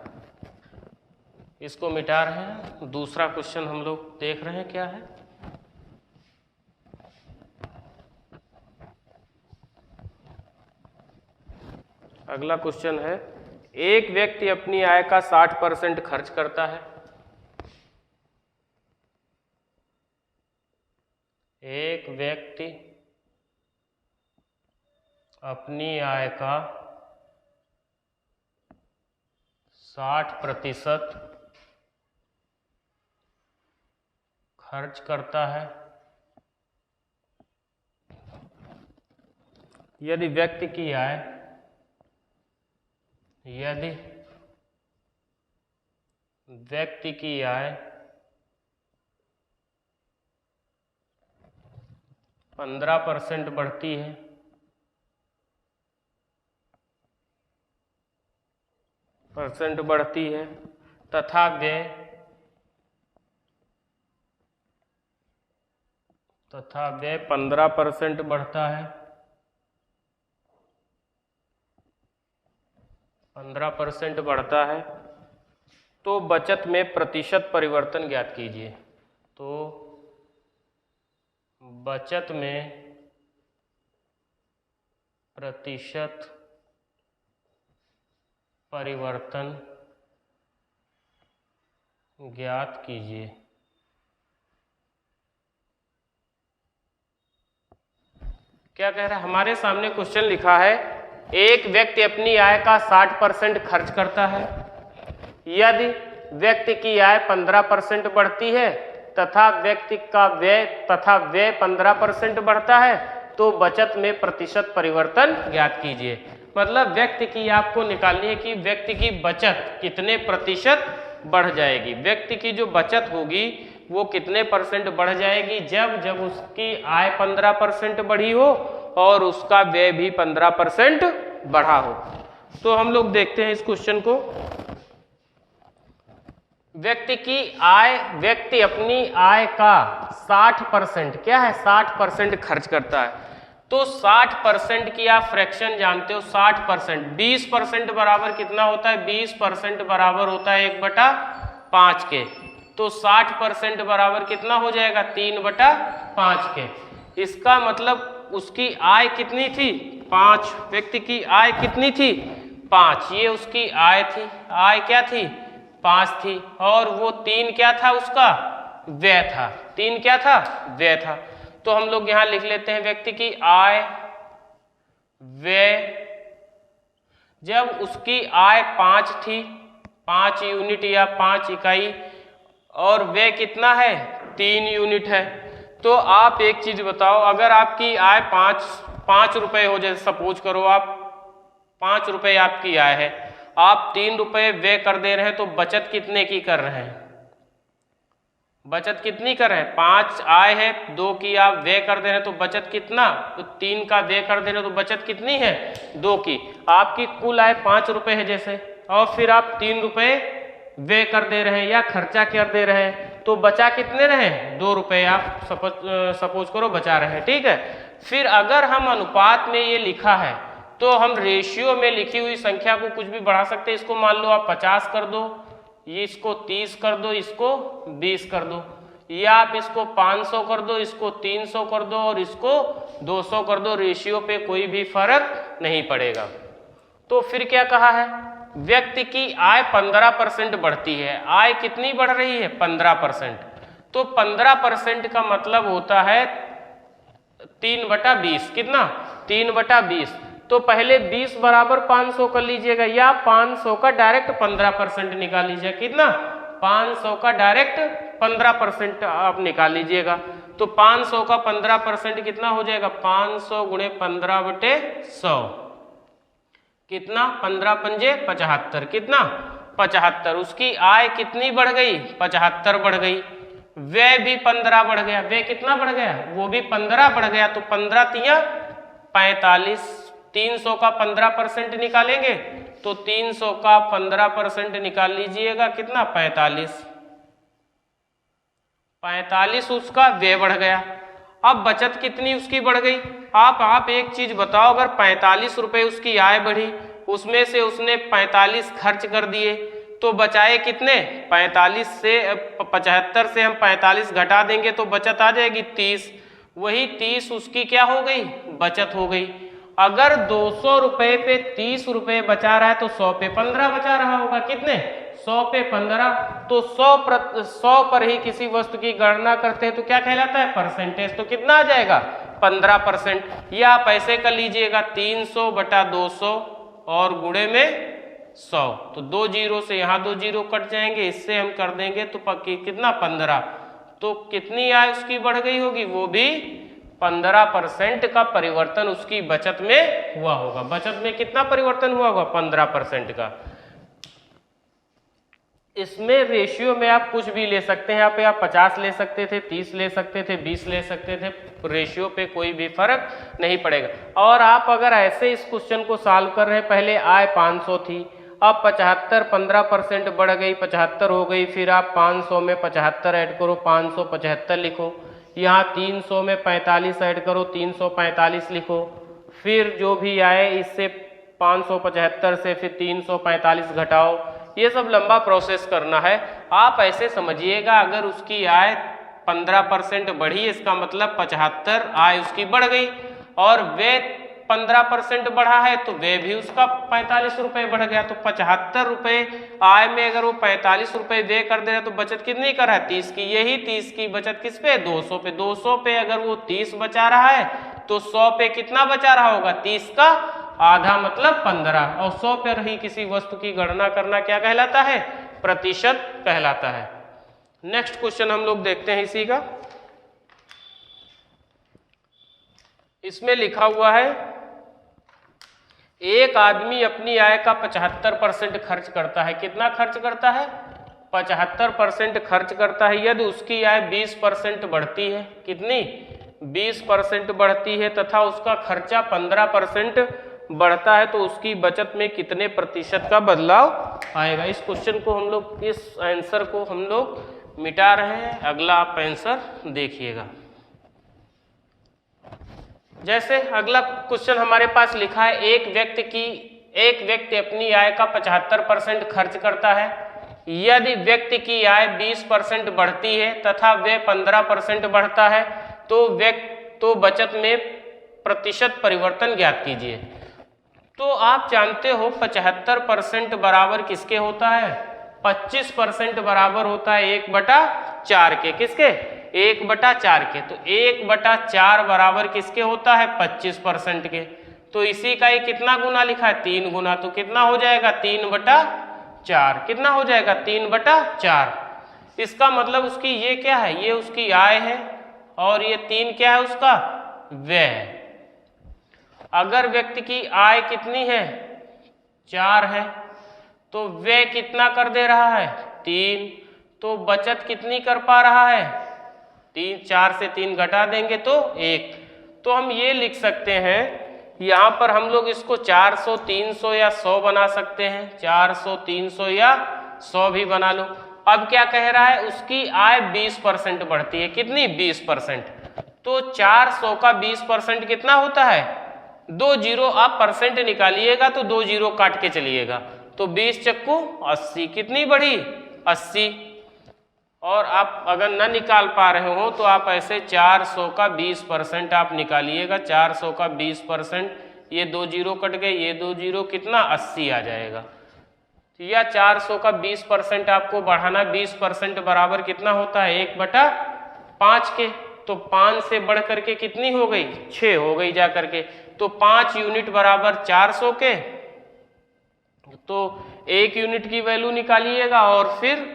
A: इसको मिटा रहे हैं। दूसरा क्वेश्चन हम लोग देख रहे हैं क्या है। अगला क्वेश्चन है, एक व्यक्ति अपनी आय का 60% खर्च करता है। एक व्यक्ति अपनी आय का 60% खर्च करता है। यदि व्यक्ति की आय 15% बढ़ती है, तथा व्यय 15% बढ़ता है, 15% बढ़ता है, तो बचत में प्रतिशत परिवर्तन ज्ञात कीजिए। तो बचत में प्रतिशत परिवर्तन ज्ञात कीजिए। क्या कह रहा है? हमारे सामने क्वेश्चन लिखा है, एक व्यक्ति अपनी आय का 60% खर्च करता है। यदि व्यक्ति की आय 15% बढ़ती है तथा व्यक्ति का व्यय 15% बढ़ता है, तो बचत में प्रतिशत परिवर्तन ज्ञात कीजिए। मतलब व्यक्ति की आपको निकालनी है कि व्यक्ति की बचत कितने प्रतिशत बढ़ जाएगी। व्यक्ति की जो बचत होगी वो कितने परसेंट बढ़ जाएगी? जब उसकी आय 15% बढ़ी हो और उसका व्यय भी 15% बढ़ा हो। तो हम लोग देखते हैं इस क्वेश्चन को। व्यक्ति अपनी आय का 60%, क्या है, 60% खर्च करता है। तो 60% की आप फ्रैक्शन जानते हो, 60%, 20% बराबर कितना होता है? 20% बराबर होता है 1/5 के। तो 60% बराबर कितना हो जाएगा? 3/5 के। इसका मतलब उसकी आय कितनी थी? 5। व्यक्ति की आय कितनी थी? 5। ये उसकी आय थी। आय क्या थी? 5 थी। और वो 3 क्या था? उसका व्यय था। 3 क्या था? व्यय था। तो हम लोग यहां लिख लेते हैं व्यक्ति की आय व्यय। जब उसकी आय 5 थी, 5 यूनिट या 5 इकाई, और व्यय कितना है? 3 यूनिट है। तो आप एक चीज बताओ, अगर आपकी आय 5 रुपए हो, जैसे सपोज करो आप 5 रुपए आपकी आय है, आप 3 रुपए व्यय कर दे रहे हैं, तो बचत कितने की कर रहे हैं? बचत कितनी कर रहे हैं? 5 आय है, 2 की आप व्यय कर दे रहे हैं, तो बचत कितना? तो 3 का व्यय कर दे रहे हैं, तो बचत कितनी है? 2 की। आपकी कुल आय 5 रुपए है जैसे, और फिर आप 3 रुपए व्यय कर दे रहे हैं या खर्चा कर दे रहे हैं, तो बचा कितने रहे? 2 रुपए आप सपोज करो बचा रहे हैं। ठीक है। फिर अगर हम अनुपात में ये लिखा है, तो हम रेशियो में लिखी हुई संख्या को कुछ भी बढ़ा सकते हैं। इसको मान लो आप 50 कर दो, ये इसको 30 कर दो, इसको 20 कर दो, या आप इसको 500 कर दो, इसको 300 कर दो, और इसको 200 कर दो। रेशियो पे कोई भी फर्क नहीं पड़ेगा। तो फिर क्या कहा है? व्यक्ति की आय 15% बढ़ती है। आय कितनी बढ़ रही है? 15%। तो 15% का मतलब होता है 3/20। कितना? 3/20। तो पहले 20 बराबर 500 कर लीजिएगा, या 500 का डायरेक्ट 15% निकाल लीजिएगा। कितना? 500 का डायरेक्ट 15% आप निकाल लीजिएगा। तो 500 का 15% कितना हो जाएगा? 500 गुणे 15/100। कितना? 15 पंजे 75। कितना? 75। उसकी आय कितनी बढ़ गई? 75 बढ़ गई। व्यय भी 15 बढ़ गया। व्यय कितना बढ़ गया? वो भी 15 बढ़ गया। तो 15 तिया 45। 300 का 15% निकालेंगे, तो 300 का 15% निकाल लीजिएगा। कितना? 45। 45 उसका व्यय बढ़ गया। अब बचत कितनी उसकी बढ़ गई? आप एक चीज बताओ, अगर 45 रुपए उसकी आय बढ़ी, उसमें से उसने 45 खर्च कर दिए, तो बचाए कितने? 45 से 75 से हम 45 घटा देंगे तो बचत आ जाएगी 30। वही 30 उसकी क्या हो गई? बचत हो गई। अगर 200 रुपए पे 30 रुपए बचा रहा है तो 100 पे 15 बचा रहा होगा। कितने? 100 पे 15। तो 100 पर ही किसी वस्तु की गणना करते हैं तो क्या कहलाता है? परसेंटेज। तो कितना आ जाएगा? 15%। या आप ऐसे कर लीजिएगा 300 बटा 200 और गुणे में 100। तो 2 जीरो से यहाँ 2 जीरो कट जाएंगे, इससे हम कर देंगे तो पक्की कितना? 15। तो कितनी आय उसकी बढ़ गई होगी? वो भी 15% का परिवर्तन उसकी बचत में हुआ होगा। बचत में कितना परिवर्तन हुआ होगा? 15% का। इसमें रेशियो में आप कुछ भी ले सकते हैं। यहाँ पे आप 50 ले सकते थे, 30 ले सकते थे, 20 ले सकते थे, रेशियो पे कोई भी फर्क नहीं पड़ेगा। और आप अगर ऐसे इस क्वेश्चन को सॉल्व कर रहे हैं, पहले आय 500 थी, अब 75 15% बढ़ गई, 75 हो गई, फिर आप 500 में 75 ऐड करो, 575 लिखो। यहाँ 300 में 45 ऐड करो, 345 लिखो। फिर जो भी आए इससे 575 से फिर 345 घटाओ। ये सब लंबा प्रोसेस करना है। आप ऐसे समझिएगा, अगर उसकी आय 15% बढ़ी, इसका मतलब 75 आय उसकी बढ़ गई, और वे 15% बढ़ा है तो वे भी उसका 45 रुपये बढ़ गया। तो 75 रुपये आय में अगर वो 45 रुपये वे कर दे रहा है तो बचत कितनी कर रहा है? 30 की। यही 30 की बचत किस पे? 200 पे। 200 पे अगर वो 30 बचा रहा है तो 100 पे कितना बचा रहा होगा? 30 का आधा मतलब 15। और 100 पर ही किसी वस्तु की गणना करना क्या कहलाता है? प्रतिशत कहलाता है। नेक्स्ट क्वेश्चन हम लोग देखते हैं इसी का। इसमें लिखा हुआ है, एक आदमी अपनी आय का 75% खर्च करता है। कितना खर्च करता है? 75% खर्च करता है। यदि उसकी आय 20% बढ़ती है, कितनी? 20% बढ़ती है, तथा उसका खर्चा 15% बढ़ता है, तो उसकी बचत में कितने प्रतिशत का बदलाव आएगा? इस क्वेश्चन को हम लोग, इस आंसर को हम लोग मिटा रहे हैं। अगला आप आंसर देखिएगा। जैसे अगला क्वेश्चन हमारे पास लिखा है, एक व्यक्ति अपनी आय का 75% खर्च करता है। यदि व्यक्ति की आय 20% बढ़ती है तथा वे 15% बढ़ता है तो बचत में प्रतिशत परिवर्तन ज्ञात कीजिए। तो आप जानते हो 75% बराबर किसके होता है? 25% बराबर होता है 1/4 के। किसके? 1/4 के। तो 1/4 बराबर किसके होता है? 25% के। तो इसी का ही कितना गुना लिखा है? 3 गुना। तो कितना हो जाएगा? 3/4। कितना हो जाएगा? 3/4। इसका मतलब उसकी ये क्या है? ये उसकी आय है, और ये 3 क्या है? उसका व्यय है। अगर व्यक्ति की आय कितनी है? 4 है, तो व्यय कितना कर दे रहा है? 3। तो बचत कितनी कर पा रहा है? 3। 4 से 3 घटा देंगे तो 1। तो हम ये लिख सकते हैं, यहाँ पर हम लोग इसको 400, 300 या 100 बना सकते हैं। 400, 300 या 100 भी बना लो। अब क्या कह रहा है? उसकी आय 20% बढ़ती है। कितनी? 20%। तो 400 का 20% कितना होता है? 2 जीरो आप परसेंट निकालिएगा तो 2 जीरो काट के चलिएगा, तो 20 चक्कू 80। कितनी बढ़ी? 80। और आप अगर न निकाल पा रहे हो तो आप ऐसे 400 का 20% आप निकालिएगा। 400 का 20%, ये 2 जीरो कट गए, ये 2 जीरो, कितना? 80 आ जाएगा। या 400 का 20% आपको बढ़ाना, 20% बराबर कितना होता है? 1/5 के। तो 5 से बढ़ करके कितनी हो गई? 6 हो गई जा करके। तो 5 यूनिट बराबर 400 के। तो 1 यूनिट की वैल्यू निकालिएगा और फिर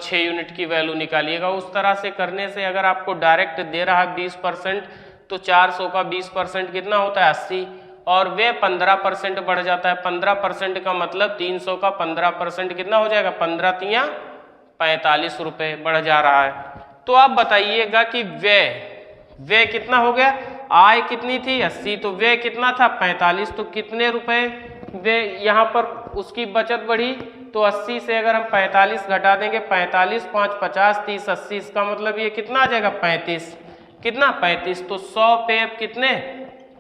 A: 6 यूनिट की वैल्यू निकालिएगा। उस तरह से करने से अगर आपको डायरेक्ट दे रहा है 20%, तो 400 का 20% कितना होता है? 80। और वे 15% बढ़ जाता है। 15% का मतलब 300 का 15% कितना हो जाएगा? 15 तिया 45 रुपये बढ़ जा रहा है। तो आप बताइएगा कि व्यय कितना हो गया? आय कितनी थी? 80। तो व्यय कितना था? 45। तो कितने रुपए व्यय यहाँ पर उसकी बचत बढ़ी? तो 80 से अगर हम 45 घटा देंगे, 45 5 50 30 80, इसका मतलब ये कितना आ जाएगा? 35। कितना? 35। तो 100 पे अब कितने?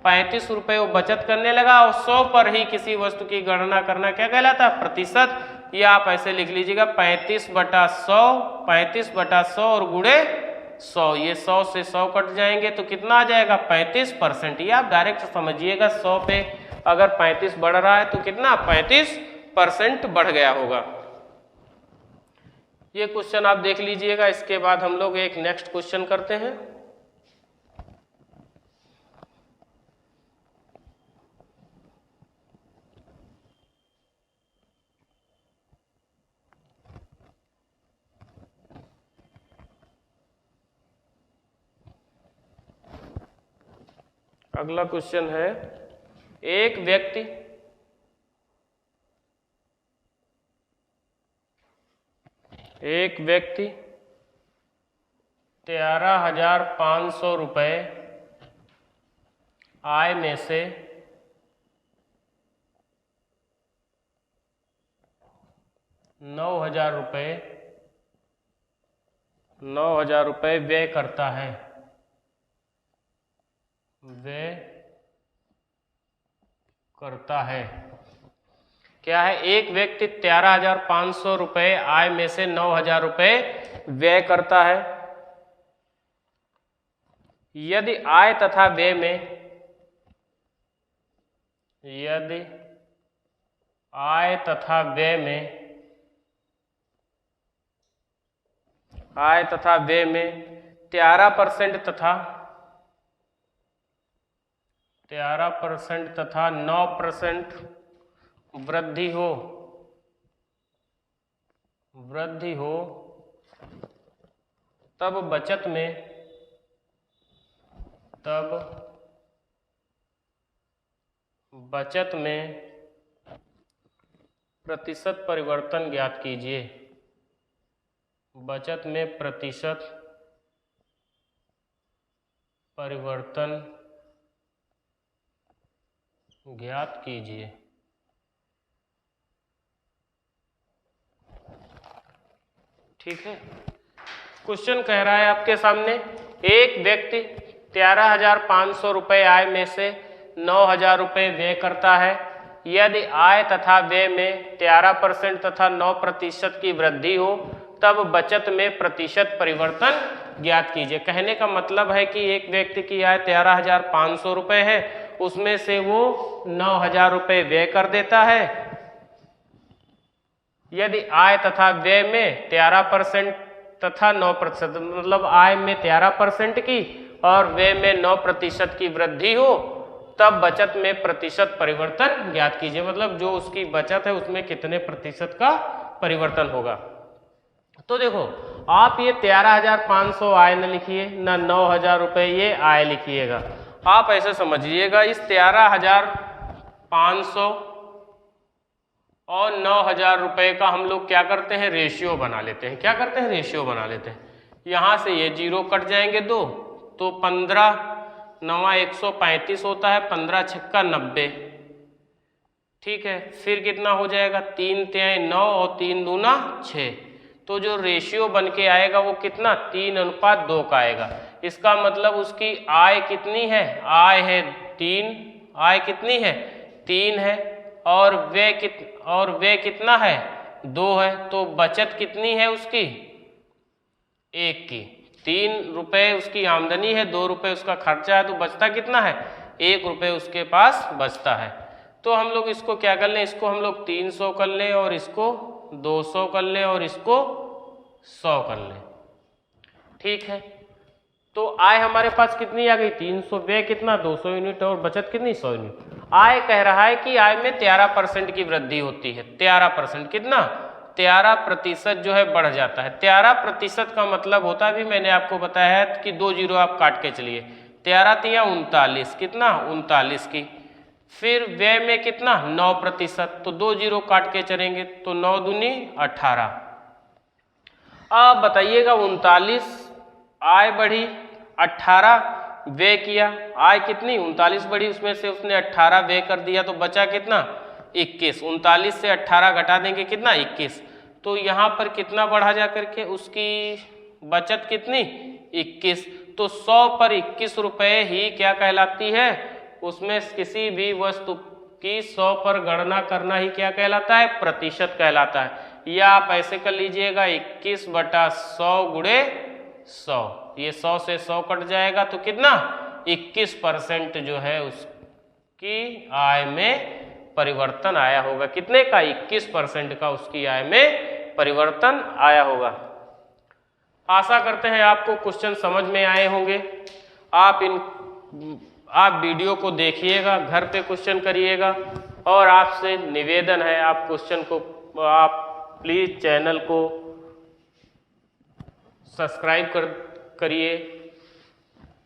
A: 35 रुपये वो बचत करने लगा। और 100 पर ही किसी वस्तु की गणना करना क्या कहलाता है? प्रतिशत। या आप ऐसे लिख लीजिएगा 35/100, 35/100 और गुणे 100, ये 100 से 100 कट जाएंगे तो कितना आ जाएगा 35%। ये आप डायरेक्ट समझिएगा, 100 पे अगर 35 बढ़ रहा है तो कितना 35% बढ़ गया होगा। ये क्वेश्चन आप देख लीजिएगा। इसके बाद हम लोग एक नेक्स्ट क्वेश्चन करते हैं। अगला क्वेश्चन है, एक व्यक्ति एक व्यक्ति 13,500 रुपये आय में से 9,000 रुपये व्यय करता है। क्या है, एक व्यक्ति 13,500 रुपये आय में से 9,000 रुपये व्यय करता है। यदि आय तथा व्यय में 13% तथा 9% वृद्धि हो तब बचत में प्रतिशत परिवर्तन ज्ञात कीजिए। बचत में प्रतिशत परिवर्तन ज्ञात कीजिए। ठीक है, क्वेश्चन कह रहा है आपके सामने, एक व्यक्ति 13,500 रुपये आय में से 9,000 रुपये व्यय करता है। यदि आय तथा व्यय में 13% तथा 9% की वृद्धि हो तब बचत में प्रतिशत परिवर्तन ज्ञात कीजिए। कहने का मतलब है कि एक व्यक्ति की आय 13,500 रुपये है, उसमें से वो 9,000 रुपये व्यय कर देता है। यदि आय तथा व्यय में 13% तथा 9%, मतलब आय में 13% की और व्यय में 9% की वृद्धि हो तब बचत में प्रतिशत परिवर्तन ज्ञात कीजिए। मतलब जो उसकी बचत है उसमें कितने प्रतिशत का परिवर्तन होगा। तो देखो, आप ये 13,500 आय न लिखिए, न 9,000 रुपये ये आय लिखिएगा। आप ऐसे समझिएगा, इस 13,500 और 9,000 रुपये का हम लोग क्या करते हैं, रेशियो बना लेते हैं। क्या करते हैं, रेशियो बना लेते हैं। यहाँ से ये 0 कट जाएंगे 2, तो 15 9 135 होता है, 15 छक्का 90। ठीक है, फिर कितना हो जाएगा, 3 तिहाई 9 और 3 दूना 6। तो जो रेशियो बन के आएगा वो कितना 3:2 का आएगा। इसका मतलब उसकी आय कितनी है, आय है 3, आय कितनी है 3 है, और व्यय कितना है 2 है। तो बचत कितनी है उसकी 1 की। 3 रुपये उसकी आमदनी है, 2 रुपये उसका खर्चा है, तो बचता कितना है 1 रुपये उसके पास बचता है। तो हम लोग इसको क्या कर लें, इसको हम लोग 300 कर लें और इसको 200 कर लें और इसको 100 कर लें। ठीक है, तो आय हमारे पास कितनी आ गई 300, व्यय कितना 200 यूनिट और बचत कितनी 100 यूनिट। आय कह रहा है कि आय में 13% की वृद्धि होती है। 13% कितना 13% जो है बढ़ जाता है। 13% का मतलब होता है, भी मैंने आपको बताया है कि 2 जीरो आप काट के चलिए, 13 तिया 39, कितना 39 की। फिर व्यय में कितना 9%, तो 2 जीरो काट के चलेंगे तो 9 दूनी 18। अब बताइएगा 39 आय बढ़ी, 18 व्यय किया, आय कितनी 39 बढ़ी, उसमें से उसने 18 व्यय कर दिया, तो बचा कितना 21। 39 से 18 घटा देंगे कितना 21। तो यहाँ पर कितना बढ़ा जा करके उसकी बचत कितनी 21। तो 100 पर 21 रुपये ही क्या कहलाती है, उसमें किसी भी वस्तु की 100 पर गणना करना ही क्या कहलाता है, प्रतिशत कहलाता है। या आप ऐसे कर लीजिएगा 21/100 × 100। ये 100 से 100 कट जाएगा तो कितना 21% जो है उसकी आय में परिवर्तन आया होगा। कितने का 21% का उसकी आय में परिवर्तन आया होगा। आशा करते हैं आपको क्वेश्चन समझ में आए होंगे। आप वीडियो को देखिएगा, घर पे क्वेश्चन करिएगा और आपसे निवेदन है आप क्वेश्चन को आप प्लीज चैनल को सब्सक्राइब करिए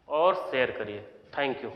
A: और शेयर करिए। Thank you.